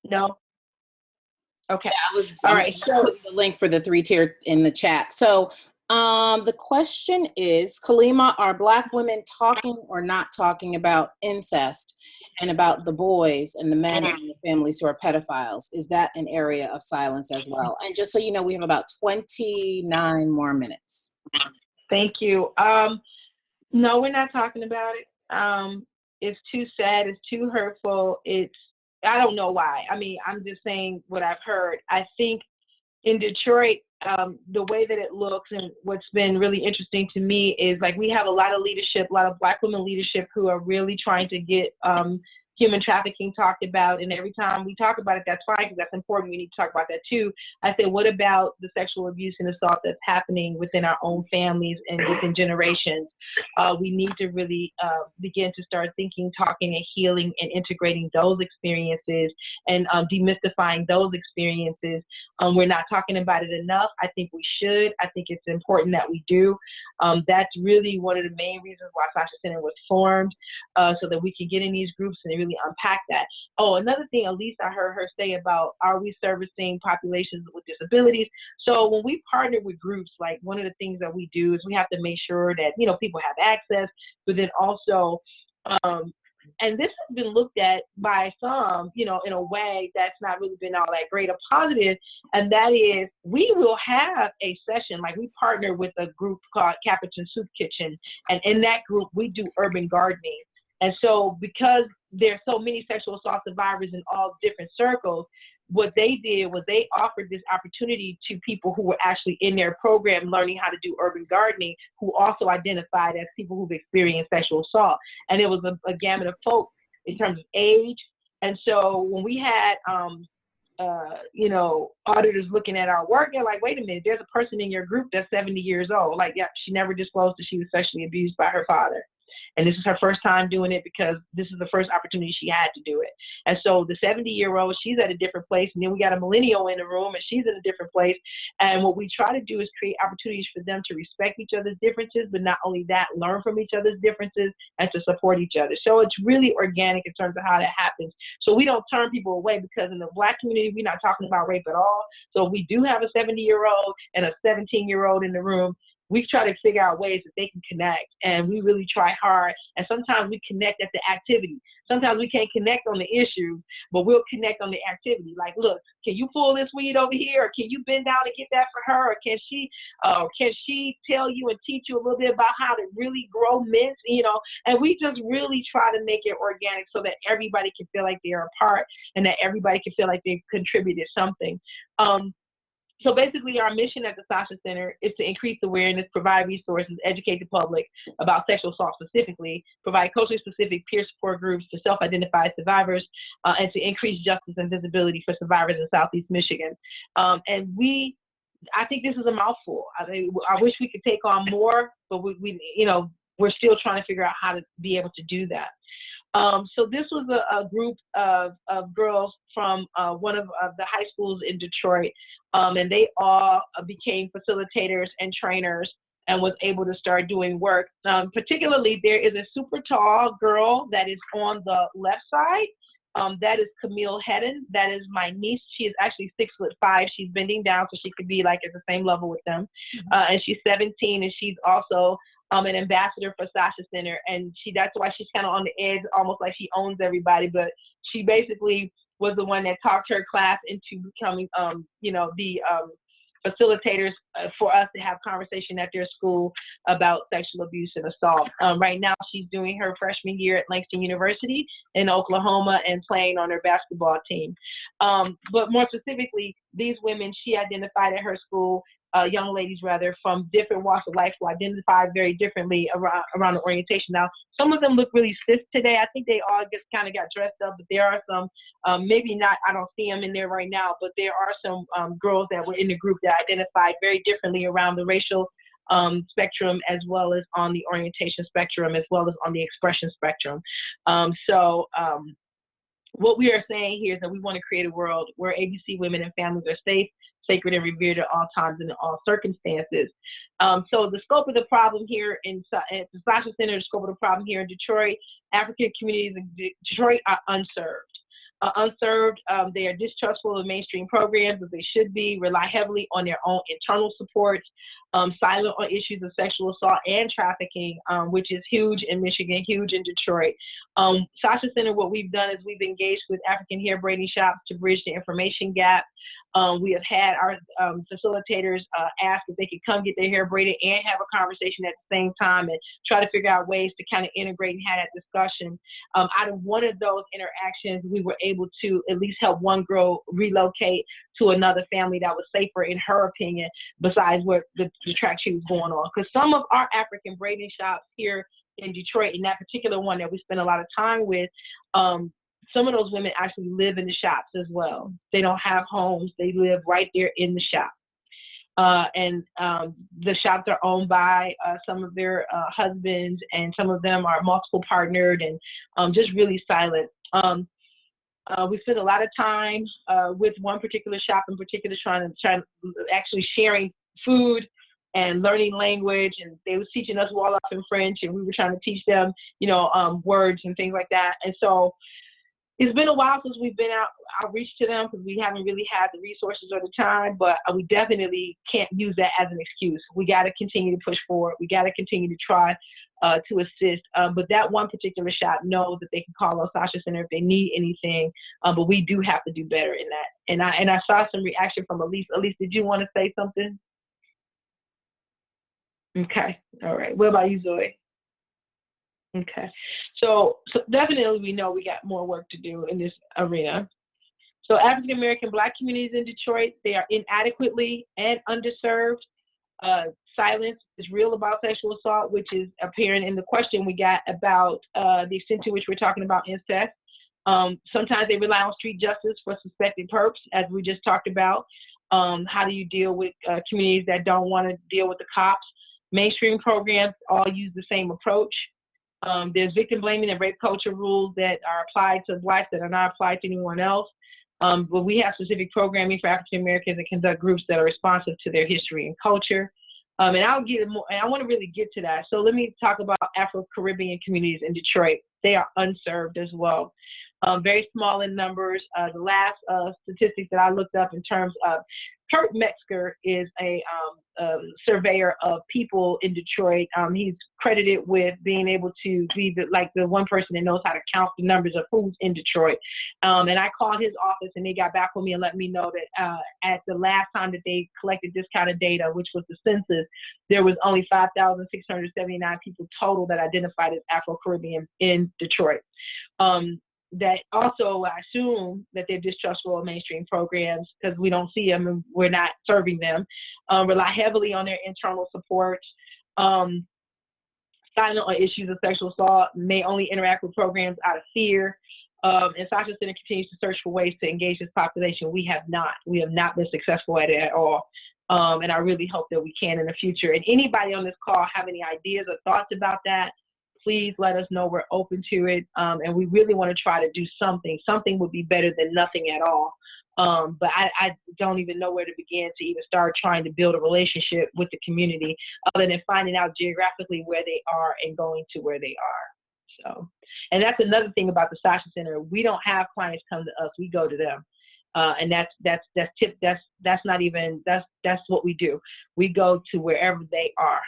No? Okay. Yeah, all right. So putting the link for the 3-tier in the chat. So the question is, Kalimah, are Black women talking or not talking about incest and about the boys and the men in the families who are pedophiles? Is that an area of silence as well? And just so you know, we have about 29 more minutes. Thank you. No, we're not talking about it. It's too sad. It's too hurtful. I don't know why. I mean, I'm just saying what I've heard. I think in Detroit, the way that it looks and what's been really interesting to me is like we have a lot of leadership, a lot of Black women leadership who are really trying to get human trafficking talked about. And every time we talk about it, that's fine because that's important. We need to talk about that too. I say, what about the sexual abuse and assault that's happening within our own families and within generations? We need to really begin to start thinking, talking, and healing and integrating those experiences and demystifying those experiences. We're not talking about it enough. I think we should. I think it's important that we do. That's really one of the main reasons why SASHA Center was formed, so that we can get in these groups and really unpack that. Oh, another thing, Elise, I heard her say about, are we servicing populations with disabilities? So when we partner with groups, like one of the things that we do is we have to make sure that, people have access, but then also, and this has been looked at by some, in a way that's not really been all that great or positive, and that is we will have a session, like we partner with a group called Capuchin Soup Kitchen, and in that group we do urban gardening. And so because there's so many sexual assault survivors in all different circles, what they did was they offered this opportunity to people who were actually in their program learning how to do urban gardening, who also identified as people who've experienced sexual assault. And it was a gamut of folks in terms of age. And so when we had, auditors looking at our work, they're like, wait a minute, there's a person in your group that's 70 years old. Like, yeah, she never disclosed that she was sexually abused by her father. And this is her first time doing it because this is the first opportunity she had to do it. And so the 70-year-old, she's at a different place. And then we got a millennial in the room and she's in a different place. And what we try to do is create opportunities for them to respect each other's differences, but not only that, learn from each other's differences and to support each other. So it's really organic in terms of how that happens. So we don't turn people away because in the Black community, we're not talking about rape at all. So we do have a 70-year-old and a 17-year-old in the room. We try to figure out ways that they can connect, and we really try hard. And sometimes we connect at the activity. Sometimes we can't connect on the issue, but we'll connect on the activity. Like, look, can you pull this weed over here? Or can you bend down and get that for her? Or can she tell you and teach you a little bit about how to really grow mints? And we just really try to make it organic so that everybody can feel like they're a part and that everybody can feel like they contributed something. So basically our mission at the SASHA Center is to increase awareness, provide resources, educate the public about sexual assault specifically, provide culturally specific peer support groups to self-identify survivors, and to increase justice and visibility for survivors in Southeast Michigan. And I think this is a mouthful. I wish we could take on more, but we're still trying to figure out how to be able to do that. So this was a group of girls from one of the high schools in Detroit, and they all became facilitators and trainers and was able to start doing work. Particularly, there is a super tall girl that is on the left side. That is Camille Hedden. That is my niece. She is actually 6'5". She's bending down so she could be like at the same level with them. And she's 17, and she's also an ambassador for SASHA Center, and that's why she's kind of on the edge, almost like she owns everybody. But she basically was the one that talked her class into becoming, the facilitators for us to have conversation at their school about sexual abuse and assault. Right now, she's doing her freshman year at Langston University in Oklahoma and playing on her basketball team. But more specifically, these women she identified at her school young ladies rather, from different walks of life who identify very differently around the orientation. Now, some of them look really cis today. I think they all just kind of got dressed up, but there are some, maybe not, I don't see them in there right now, but there are some girls that were in the group that identified very differently around the racial spectrum, as well as on the orientation spectrum, as well as on the expression spectrum. What we are saying here is that we want to create a world where ABC women and families are safe, sacred, and revered at all times and in all circumstances. So the scope of the problem here at the SASHA Center, the scope of the problem here in Detroit, African communities in Detroit are unserved. They are distrustful of mainstream programs as they should be, rely heavily on their own internal supports, silent on issues of sexual assault and trafficking, which is huge in Michigan, huge in Detroit. SASHA Center, what we've done is we've engaged with African hair braiding shops to bridge the information gap. We have had our facilitators ask if they could come get their hair braided and have a conversation at the same time and try to figure out ways to kind of integrate and have that discussion. Out of one of those interactions, we were able to at least help one girl relocate to another family that was safer, in her opinion, besides what the track she was going on. Because some of our African braiding shops here in Detroit, and that particular one that we spend a lot of time with, some of those women actually live in the shops as well. They don't have homes. They live right there in the shop. The shops are owned by some of their husbands, and some of them are multiple partnered and just really silent. We spent a lot of time with one particular shop in particular, trying actually sharing food and learning language, and they was teaching us Wolof in French, and we were trying to teach them, words and things like that. And so it's been a while since we've been outreach to them, because we haven't really had the resources or the time, but we definitely can't use that as an excuse. We got to continue to push forward. We got to continue to try to assist. But that one particular shop knows that they can call our SASHA Center if they need anything, but we do have to do better in that. And I saw some reaction from Elise. Elise, did you want to say something? Okay, all right. What about you, Zoe? Okay, so definitely we know we got more work to do in this arena. So African American Black communities in Detroit, they are inadequately and underserved. Silence is real about sexual assault, which is apparent in the question we got about the extent to which we're talking about incest. Sometimes they rely on street justice for suspected perps, as we just talked about. How do you deal with communities that don't want to deal with the cops? Mainstream programs all use the same approach. There's victim blaming and rape culture rules that are applied to Blacks that are not applied to anyone else. But we have specific programming for African Americans and conduct groups that are responsive to their history and culture. And I'll get more, and I want to really get to that. So let me talk about Afro-Caribbean communities in Detroit. They are unserved as well. Very small in numbers. The last statistics that I looked up in terms of Kurt Metzger is a surveyor of people in Detroit. He's credited with being able to be the one person that knows how to count the numbers of who's in Detroit. And I called his office, and they got back with me and let me know that at the last time that they collected this kind of data, which was the census, there was only 5,679 people total that identified as Afro-Caribbean in Detroit. That also, I assume that they're distrustful of mainstream programs because we don't see them and we're not serving them. Rely heavily on their internal support. Silent on issues of sexual assault, may only interact with programs out of fear. And SASHA Center continues to search for ways to engage this population. We have not been successful at it at all. And I really hope that we can in the future. And anybody on this call have any ideas or thoughts about that, please let us know. We're open to it. And we really want to try to do something. Something would be better than nothing at all. But I don't even know where to begin to even start trying to build a relationship with the community other than finding out geographically where they are and going to where they are. So, and that's another thing about the SASHA Center. We don't have clients come to us. We go to them. And that's what we do. We go to wherever they are.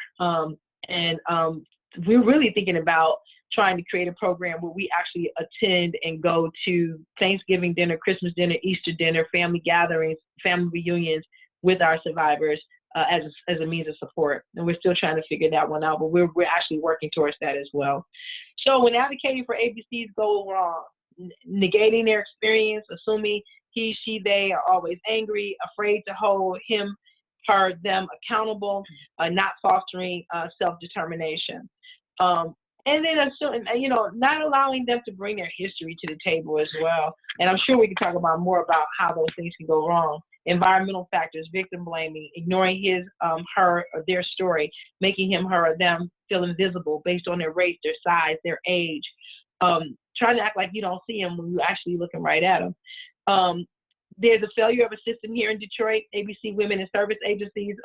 We're really thinking about trying to create a program where we actually attend and go to Thanksgiving dinner, Christmas dinner, Easter dinner, family gatherings, family reunions with our survivors as a means of support. And we're still trying to figure that one out, but we're actually working towards that as well. So when advocating for ABCs go wrong, negating their experience, assuming he, she, they are always angry, afraid to hold him, them accountable, not fostering self-determination. And then, not allowing them to bring their history to the table as well. And I'm sure we can talk about more about how those things can go wrong. Environmental factors, victim blaming, ignoring his, her, or their story, making him, her, or them feel invisible based on their race, their size, their age. Trying to act like you don't see them when you're actually looking right at them. There's a failure of a system here in Detroit. ABC Women in Service Agencies,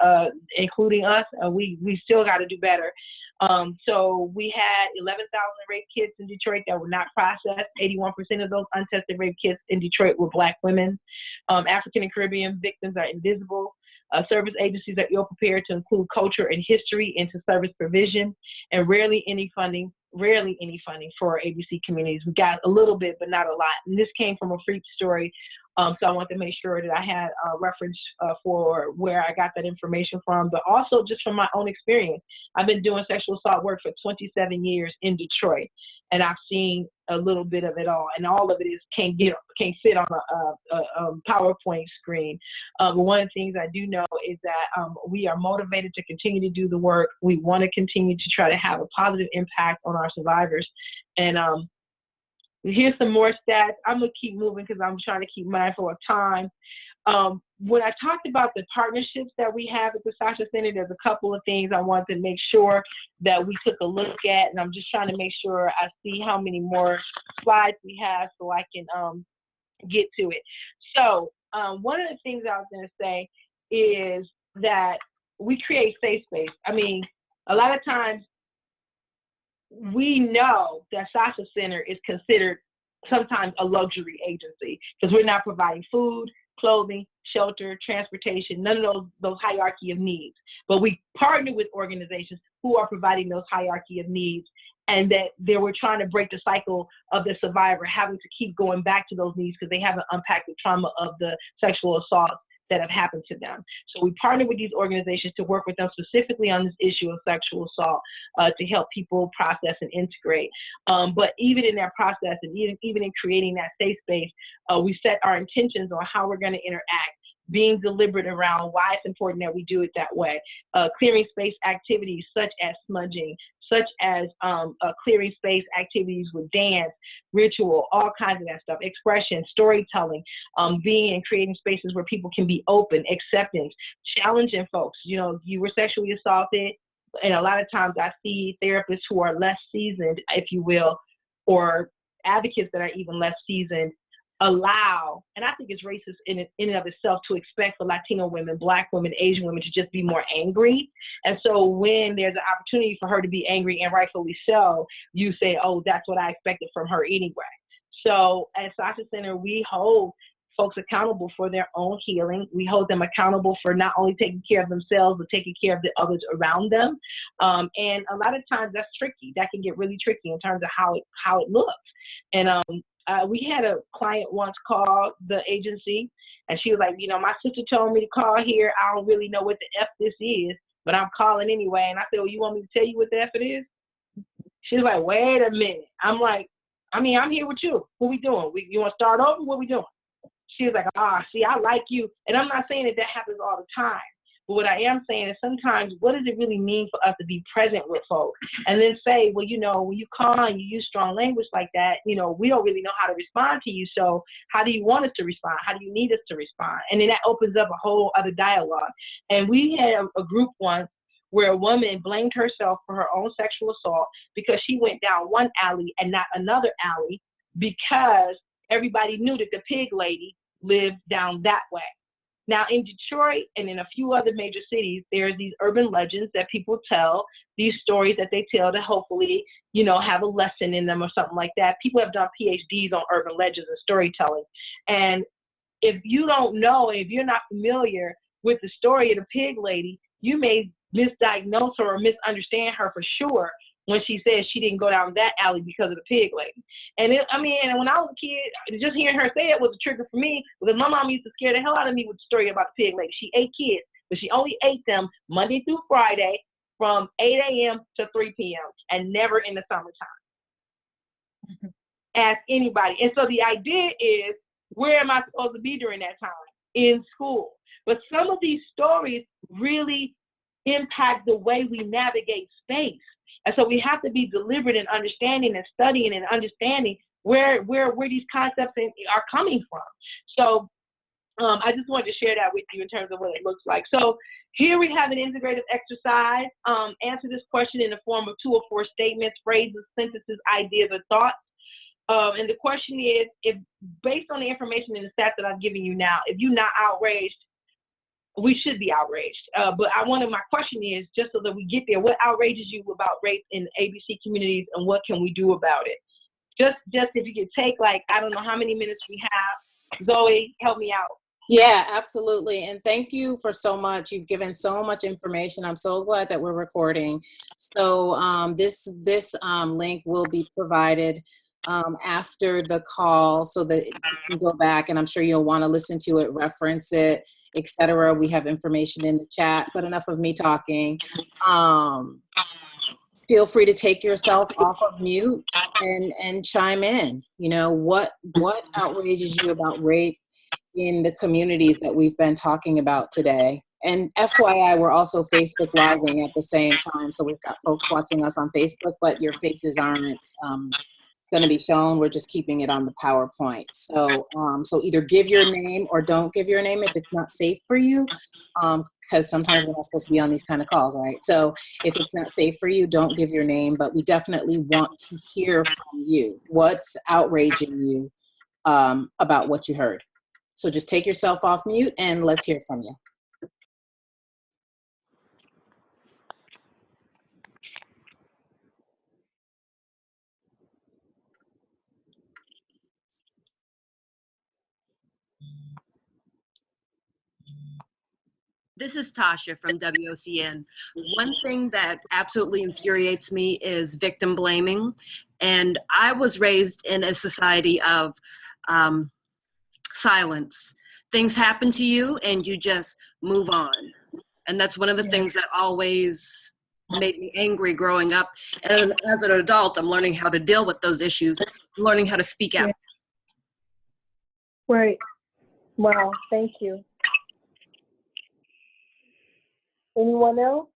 including us, we still got to do better. So we had 11,000 rape kits in Detroit that were not processed. 81% of those untested rape kits in Detroit were Black women. African and Caribbean victims are invisible. Service agencies are ill-prepared to include culture and history into service provision, and rarely any funding for ABC communities. We got a little bit, but not a lot. And this came from a freak story. So I want to make sure that I had a reference for where I got that information from, but also just from my own experience. I've been doing sexual assault work for 27 years in Detroit, and I've seen a little bit of it all, and all of it can't fit on a PowerPoint screen. But one of the things I do know is that we are motivated to continue to do the work. We want to continue to try to have a positive impact on our survivors. And here's some more stats. I'm going to keep moving because I'm trying to keep mindful of time. When I talked about the partnerships that we have at the SASHA Center, there's a couple of things I wanted to make sure that we took a look at, and I'm just trying to make sure I see how many more slides we have so I can get to it. So one of the things I was going to say is that we create safe space. I mean, a lot of times we know that SASHA Center is considered sometimes a luxury agency because we're not providing food, clothing, shelter, transportation, none of those hierarchy of needs. But we partner with organizations who are providing those hierarchy of needs, and that we're trying to break the cycle of the survivor having to keep going back to those needs because they haven't unpacked the trauma of the sexual assault that have happened to them. So we partner with these organizations to work with them specifically on this issue of sexual assault to help people process and integrate. But even in that process and even in creating that safe space, we set our intentions on how we're going to interact, being deliberate around why it's important that we do it that way. Clearing space activities such as smudging, such as clearing space activities with dance, ritual, all kinds of that stuff, expression, storytelling, being and creating spaces where people can be open, acceptance, challenging folks. You know, you were sexually assaulted, and a lot of times I see therapists who are less seasoned, if you will, or advocates that are even less seasoned, allow, and I think it's racist in and of itself to expect for Latino women, Black women, Asian women to just be more angry. And so when there's an opportunity for her to be angry, and rightfully so, you say, oh, that's what I expected from her anyway. So at SASHA Center, we hold folks accountable for their own healing. We hold them accountable for not only taking care of themselves, but taking care of the others around them. And a lot of times that's tricky. That can get really tricky in terms of how it looks. And we had a client once call the agency, and she was like, you know, my sister told me to call here. I don't really know what the F this is, but I'm calling anyway. And I said, well, you want me to tell you what the F it is? She was like, wait a minute. I'm like, I mean, I'm here with you. What we doing? You want to start over? What we doing? She was like, see, I like you. And I'm not saying that happens all the time. But what I am saying is sometimes, what does it really mean for us to be present with folks? And then say, well, you know, when you call and you use strong language like that, you know, we don't really know how to respond to you. So how do you want us to respond? How do you need us to respond? And then that opens up a whole other dialogue. And we had a group once where a woman blamed herself for her own sexual assault because she went down one alley and not another alley because everybody knew that the pig lady lived down that way. Now, in Detroit and in a few other major cities, there's these urban legends that people tell, these stories that they tell to hopefully, you know, have a lesson in them or something like that. People have done PhDs on urban legends and storytelling. And if you don't know, if you're not familiar with the story of the pig lady, you may misdiagnose her or misunderstand her for sure when she says she didn't go down that alley because of the pig lady. And when I was a kid, just hearing her say it was a trigger for me because my mom used to scare the hell out of me with the story about the pig lady. She ate kids, but she only ate them Monday through Friday from 8 a.m. to 3 p.m. and never in the summertime. Ask anybody. And so the idea is, where am I supposed to be during that time? in school. But some of these stories really impact the way we navigate space. And so we have to be deliberate in understanding and studying and understanding where these concepts are coming from. So I just wanted to share that with you in terms of what it looks like. So here we have an integrative exercise. Answer this question in the form of 2 or 4 statements, phrases, sentences, ideas, or thoughts. And the question is, if based on the information and the stats that I'm giving you now, if you're not outraged, we should be outraged. But my question is, just so that we get there, what outrages you about rape in ABC communities, and what can we do about it? Just if you could take, like, I don't know how many minutes we have. Zoe, help me out. Yeah, absolutely. And thank you for so much. You've given so much information. I'm so glad that we're recording. So this link will be provided after the call so that you can go back, and I'm sure you'll want to listen to it, reference it, etc. We have information in the chat, but enough of me talking. Feel free to take yourself off of mute and chime in. You know, what outrages you about rape in the communities that we've been talking about today? And FYI, we're also Facebook Living at the same time. So we've got folks watching us on Facebook, but your faces aren't going to be shown. We're just keeping it on the PowerPoint. So so either give your name or don't give your name if it's not safe for you, because sometimes we're not supposed to be on these kind of calls, right? So if it's not safe for you, don't give your name, but we definitely want to hear from you. What's outraging you about what you heard? So just take yourself off mute and let's hear from you. This is Tasha from WOCN. One thing that absolutely infuriates me is victim blaming. And I was raised in a society of silence. Things happen to you and you just move on. And that's one of the things that always made me angry growing up. And as an adult, I'm learning how to deal with those issues, learning how to speak out. Right. Wow, thank you. Anyone else?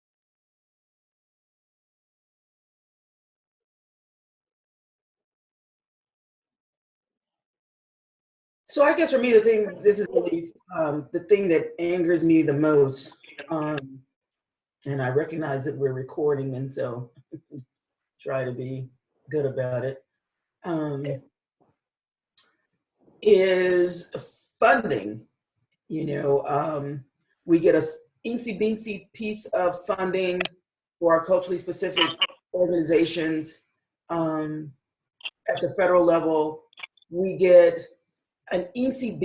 So I guess for me, this is really the thing that angers me the most, and I recognize that we're recording, and so try to be good about it, is funding. You know, we get a teensy-beensy piece of funding for our culturally specific organizations. At the federal level, we get an beensy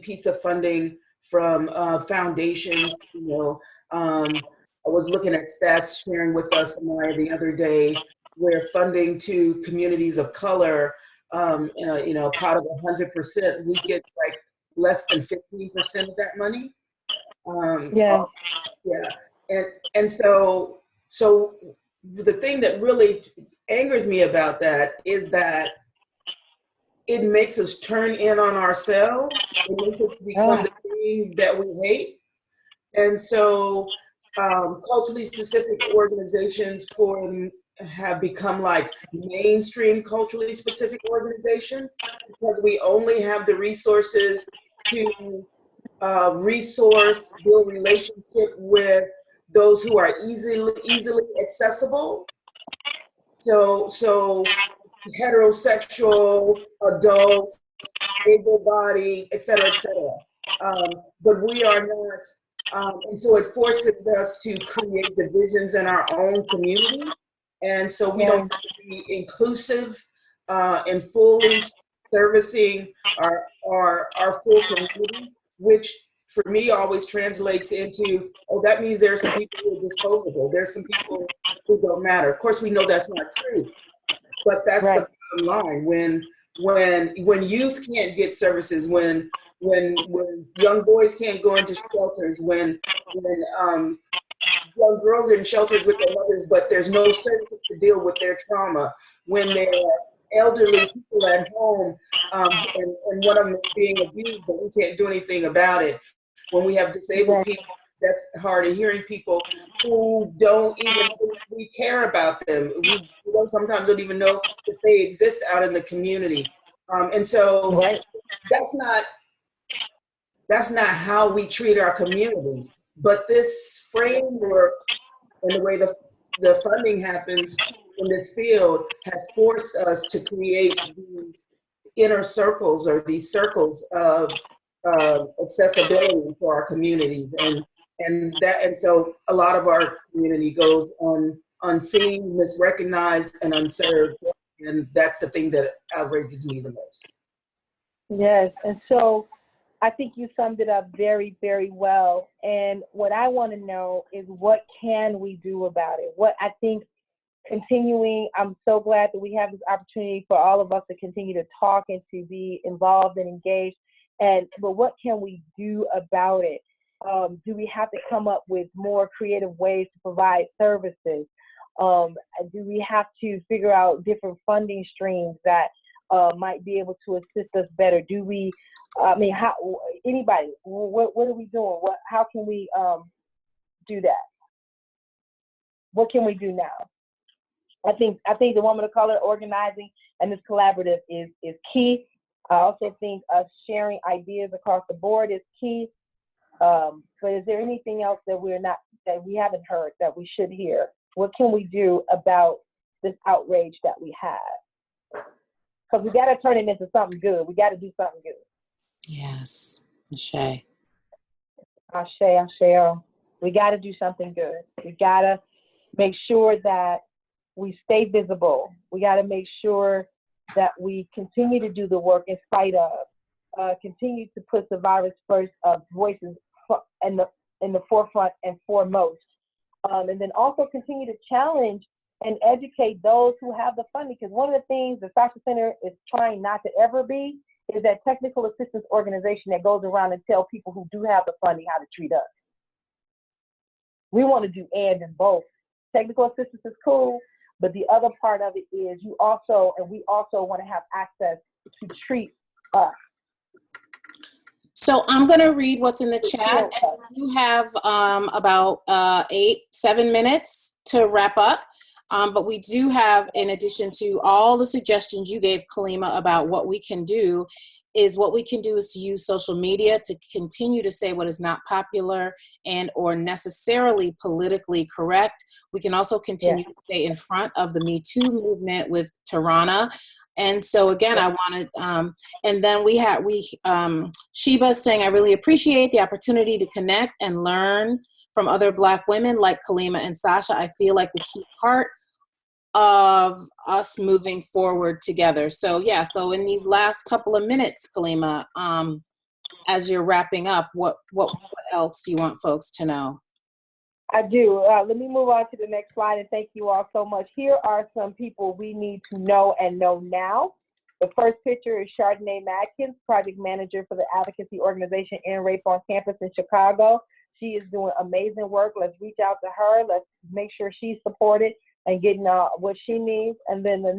piece of funding from foundations. You know, I was looking at stats sharing with us the other day, where funding to communities of color, in a pot of 100%, we get like less than 15% of that money. Yeah. And so the thing that really angers me about that is that it makes us turn in on ourselves. It makes us become the thing that we hate. And so culturally specific organizations have become like mainstream culturally specific organizations, because we only have the resources to build relationship with those who are easily accessible. So heterosexual, adult, able-bodied, et cetera, et cetera. But we are not, and so it forces us to create divisions in our own community. And so we don't be inclusive and fully servicing our full community, which for me always translates into, oh, that means there are some people who are disposable. There's some people who don't matter. Of course, we know that's not true, but that's the bottom line. When youth can't get services, when young boys can't go into shelters, when young girls are in shelters with their mothers, but there's no services to deal with their trauma, when elderly people at home, and one of them is being abused, but we can't do anything about it. When we have disabled people, that's hard of hearing people who don't even think we care about them. We sometimes don't even know that they exist out in the community. And so that's not how we treat our communities. But this framework and the way the funding happens in this field has forced us to create these inner circles, or these circles of accessibility for our communities, and so a lot of our community goes unseen, misrecognized, and unserved, and that's the thing that outrages me the most. Yes, and so I think you summed it up very, very well. And what I want to know is, what can we do about it? What I think continuing, I'm so glad that we have this opportunity for all of us to continue to talk and to be involved and engaged. But what can we do about it? Do we have to come up with more creative ways to provide services? Do we have to figure out different funding streams that might be able to assist us better? Do we, how, anybody, what are we doing? How can we do that? What can we do now? I think the Woman of Color organizing and this collaborative is key. I also think us sharing ideas across the board is key. But is there anything else that we haven't heard that we should hear? What can we do about this outrage that we have? Because we got to turn it into something good. We got to do something good. Yes, Ashe. Ashe. We got to do something good. We got to make sure that we stay visible. We got to make sure that we continue to do the work in spite of, continue to put survivors first, voices in the forefront and foremost. And then also continue to challenge and educate those who have the funding. Because one of the things the SASHA Center is trying not to ever be is that technical assistance organization that goes around and tell people who do have the funding how to treat us. We want to do and both. Technical assistance is cool, but the other part of it is we also want to have access to treat us. So I'm going to read what's in the chat. You have about 7 minutes to wrap up. But we do have, in addition to all the suggestions you gave, Kalimah, about what we can do, is to use social media to continue to say what is not popular and or necessarily politically correct. We can also continue to stay in front of the Me Too movement with Tarana. And so again, I wanted, and then Sheba's saying, I really appreciate the opportunity to connect and learn from other Black women like Kalimah and SASHA. I feel like the key part of us moving forward together. So yeah, so in these last couple of minutes, Kalimah, as you're wrapping up, what else do you want folks to know? I do. Let me move on to the next slide, and thank you all so much. Here are some people we need to know and know now. The first picture is Chardonnay Madkins, project manager for the advocacy organization End Rape on Campus in Chicago. She is doing amazing work. Let's reach out to her. Let's make sure she's supported and getting what she needs. And then the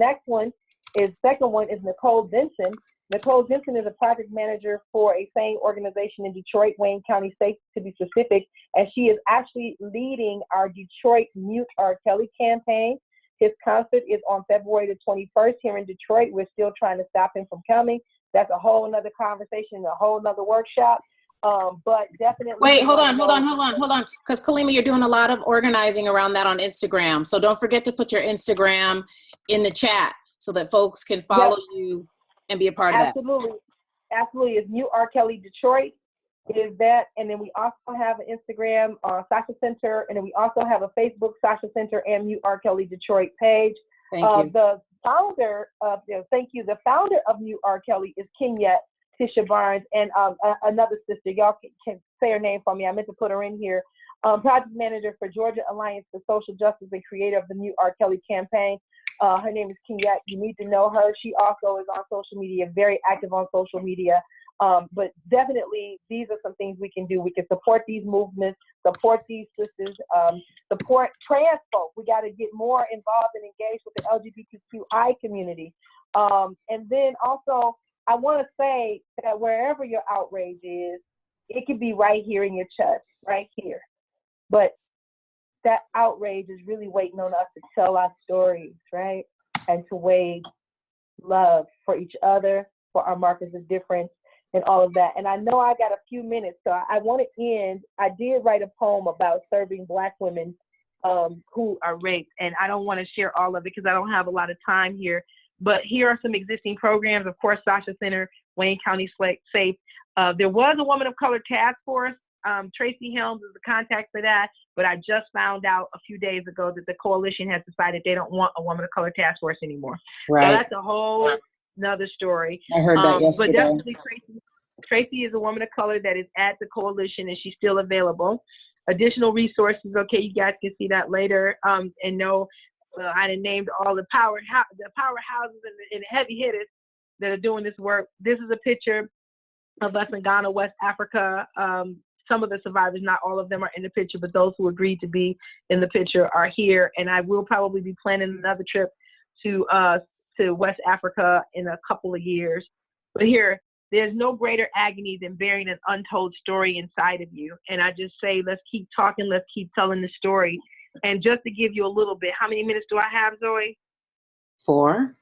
second one is Nicole Benson. Nicole Benson is a project manager for a same organization in Detroit, Wayne County State to be specific, and she is actually leading our Detroit Mute R. Kelly campaign. His concert is on February the 21st here in Detroit. We're still trying to stop him from coming. That's a whole nother conversation, a whole nother workshop. But definitely. Wait, hold on. Because Kalimah, you're doing a lot of organizing around that on Instagram. So don't forget to put your Instagram in the chat so that folks can follow you and be a part of that. Absolutely. It's Mute R. Kelly Detroit. It is that. And then we also have an Instagram, SASHA Center. And then we also have a Facebook SASHA Center and Mute R. Kelly Detroit page. Thank you. The founder of Mute R. Kelly is Kenya Tisha Barnes, and another sister. Y'all can say her name for me. I meant to put her in here. Project manager for Georgia Alliance for Social Justice and creator of the Mute R. Kelly campaign. Her name is Kenya. You need to know her. She also is on social media, very active on social media. But definitely, these are some things we can do. We can support these movements, support these sisters, support trans folk. We got to get more involved and engaged with the LGBTQI community. And then also, I want to say that wherever your outrage is, it can be right here in your chest, right here. But that outrage is really waiting on us to tell our stories, right? And to wage love for each other, for our markers of difference, and all of that. And I know I got a few minutes, so I want to end. I did write a poem about serving Black women who are raped, and I don't want to share all of it because I don't have a lot of time here. But here are some existing programs. Of course, SASHA Center, Wayne County Safe. There was a Woman of Color Task Force. Tracy Helms is the contact for that, but I just found out a few days ago that the coalition has decided they don't want a Woman of Color Task Force anymore. Right. So that's a whole another story. I heard that yesterday. But definitely Tracy is a woman of color that is at the coalition, and she's still available. Additional resources, okay, you guys can see that later. And know, I done named all the powerhouses and the heavy hitters that are doing this work. This is a picture of us in Ghana, West Africa. Some of the survivors, not all of them, are in the picture, but those who agreed to be in the picture are here. And I will probably be planning another trip to West Africa in a couple of years. But here, there's no greater agony than bearing an untold story inside of you. And I just say, let's keep talking, let's keep telling the story. And just to give you a little bit, how many minutes do I have, Zoe? 4.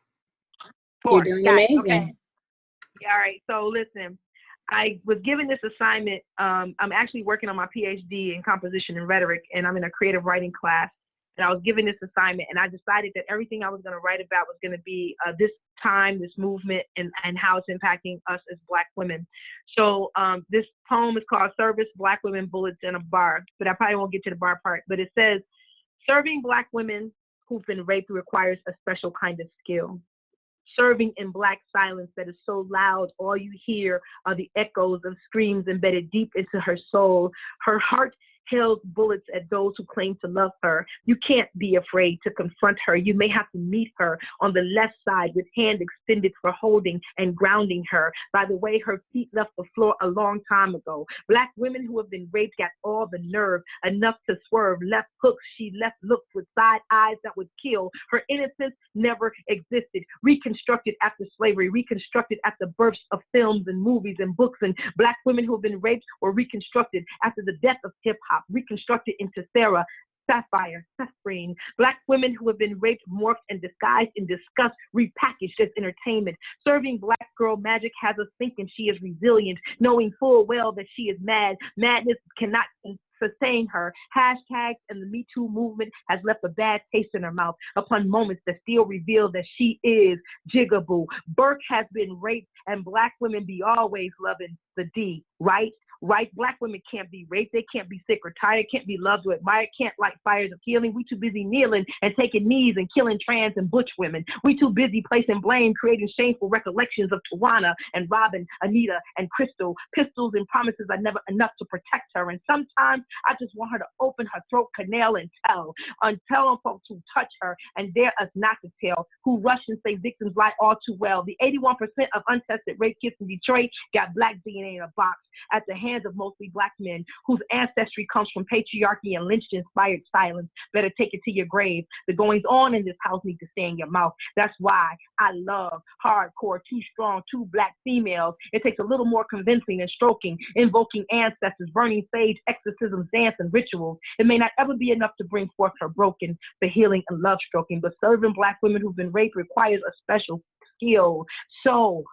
4. You're doing amazing. Okay. Yeah, all right, so listen. I was given this assignment. I'm actually working on my PhD in composition and rhetoric, and I'm in a creative writing class. And I was given this assignment, and I decided that everything I was going to write about was going to be this time, this movement, and how it's impacting us as Black women. So this poem is called Service, Black Women, Bullets, and a Bar. But I probably won't get to the bar part. But it says, serving Black women who've been raped requires a special kind of skill. Serving in Black silence that is so loud, all you hear are the echoes of screams embedded deep into her soul. Her heart held bullets at those who claim to love her. You can't be afraid to confront her. You may have to meet her on the left side with hand extended for holding and grounding her. By the way, her feet left the floor a long time ago. Black women who have been raped got all the nerve enough to swerve. Left hooks, she left looks with side eyes that would kill. Her innocence never existed. Reconstructed after slavery, reconstructed after births of films and movies and books. And Black women who have been raped were reconstructed after the death of hip hop. Reconstructed into Sarah, Sapphire, Safrine. Black women who have been raped, morphed, and disguised in disgust, repackaged as entertainment. Serving Black girl magic has us thinking she is resilient, knowing full well that she is mad. Madness cannot sustain her. Hashtags and the Me Too movement has left a bad taste in her mouth upon moments that still reveal that she is Jigaboo. Burke has been raped, and Black women be always loving the D, right? Right? Black women can't be raped. They can't be sick or tired, can't be loved or admired, can't light fires of healing. We too busy kneeling and taking knees and killing trans and butch women. We too busy placing blame, creating shameful recollections of Tawana and Robin, Anita and Crystal. Pistols and promises are never enough to protect her. And sometimes I just want her to open her throat canal and tell on folks who touch her and dare us not to tell, who rush and say victims lie all too well. The 81% of untested rape kits in Detroit got Black DNA in a box at the hands of mostly Black men whose ancestry comes from patriarchy and lynch-inspired silence. Better take it to your grave. The goings on in this house need to stay in your mouth. That's why I love hardcore, too strong, two Black females. It takes a little more convincing and stroking, invoking ancestors, burning sage, exorcisms, dance, and rituals. It may not ever be enough to bring forth her broken for healing and love stroking, but serving Black women who've been raped requires a special skill. So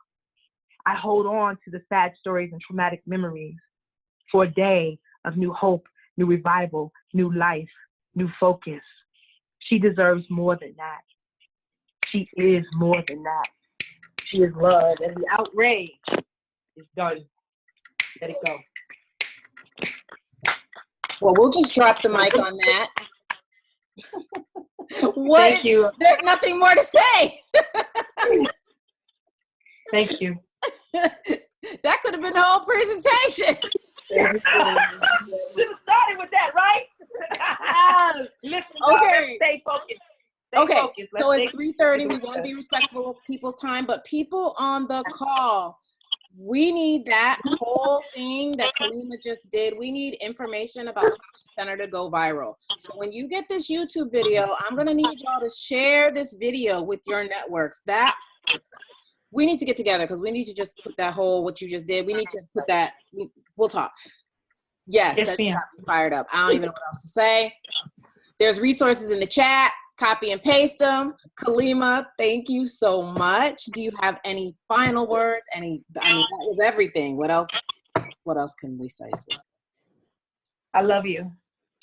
I hold on to the sad stories and traumatic memories for a day of new hope, new revival, new life, new focus. She deserves more than that. She is more than that. She is loved, and the outrage is done. Let it go. Well, we'll just drop the mic on that. What? Thank you. There's nothing more to say. Thank you. That could have been the whole presentation. Should have started with that, right? Yes. Listen, Okay. Stay focused. Okay, Focused. so it's 3:30. We want to be respectful of people's time, but people on the call, we need that whole thing that Kalimah just did. We need information about SASHA Center to go viral. So when you get this YouTube video, I'm going to need y'all to share this video with your networks. That We need to get together because we need to just put that whole, what you just did, we need to put that, we'll talk. Yes, Yes, that got ma'am. me fired up. I don't even know what else to say. There's resources in the chat. Copy and paste them. Kalimah, thank you so much. Do you have any final words? I mean, that was everything. What else can we say, sis? I love you.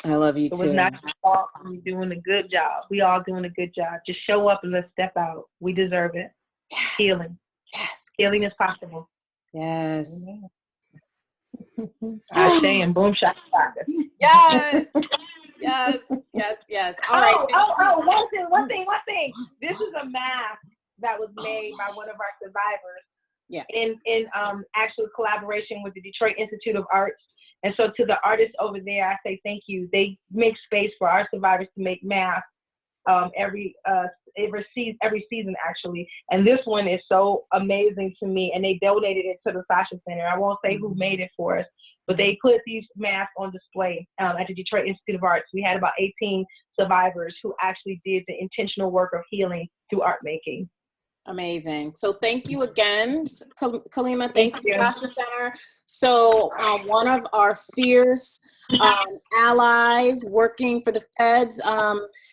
I love you It too. was not your fault. You're doing a good job. We all doing a good job. Just show up and let's step out. We deserve it. Yes. Healing. Yes. Healing is possible. Yes. I say and boom, shot. Yes. Yes. Yes. Yes. All right. One thing. This is a mask that was made by one of our survivors. Yeah. In actual collaboration with the Detroit Institute of Arts. And so to the artists over there, I say thank you. They make space for our survivors to make masks every season actually. And this one is so amazing to me. And they donated it to the SASHA Center. I won't say who made it for us, but they put these masks on display at the Detroit Institute of Arts. We had about 18 survivors who actually did the intentional work of healing through art making. Amazing. So thank you again, Kalimah. Thank Thank you, you. SASHA Center. So one of our fierce allies working for the feds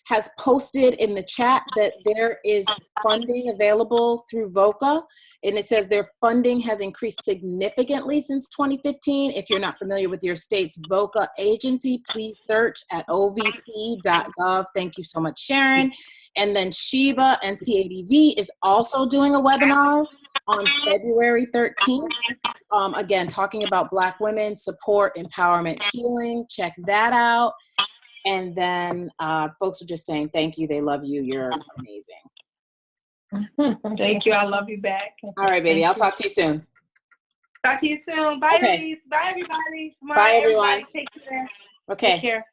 has posted in the chat that there is funding available through VOCA. And it says their funding has increased significantly since 2015. If you're not familiar with your state's VOCA agency, please search at ovc.gov. Thank you so much, Sharon. And then Sheba and CADV is also doing a webinar on February 13th. Again, talking about Black women, support, empowerment, healing. Check that out. And then folks are just saying thank you. They love you. You're amazing. Thank you. I love you back. All right, baby. I'll talk to you soon. Talk to you soon. Bye, Okay. Elise. Bye, everybody. Bye, everyone. Everybody. Take care. Okay. Take care.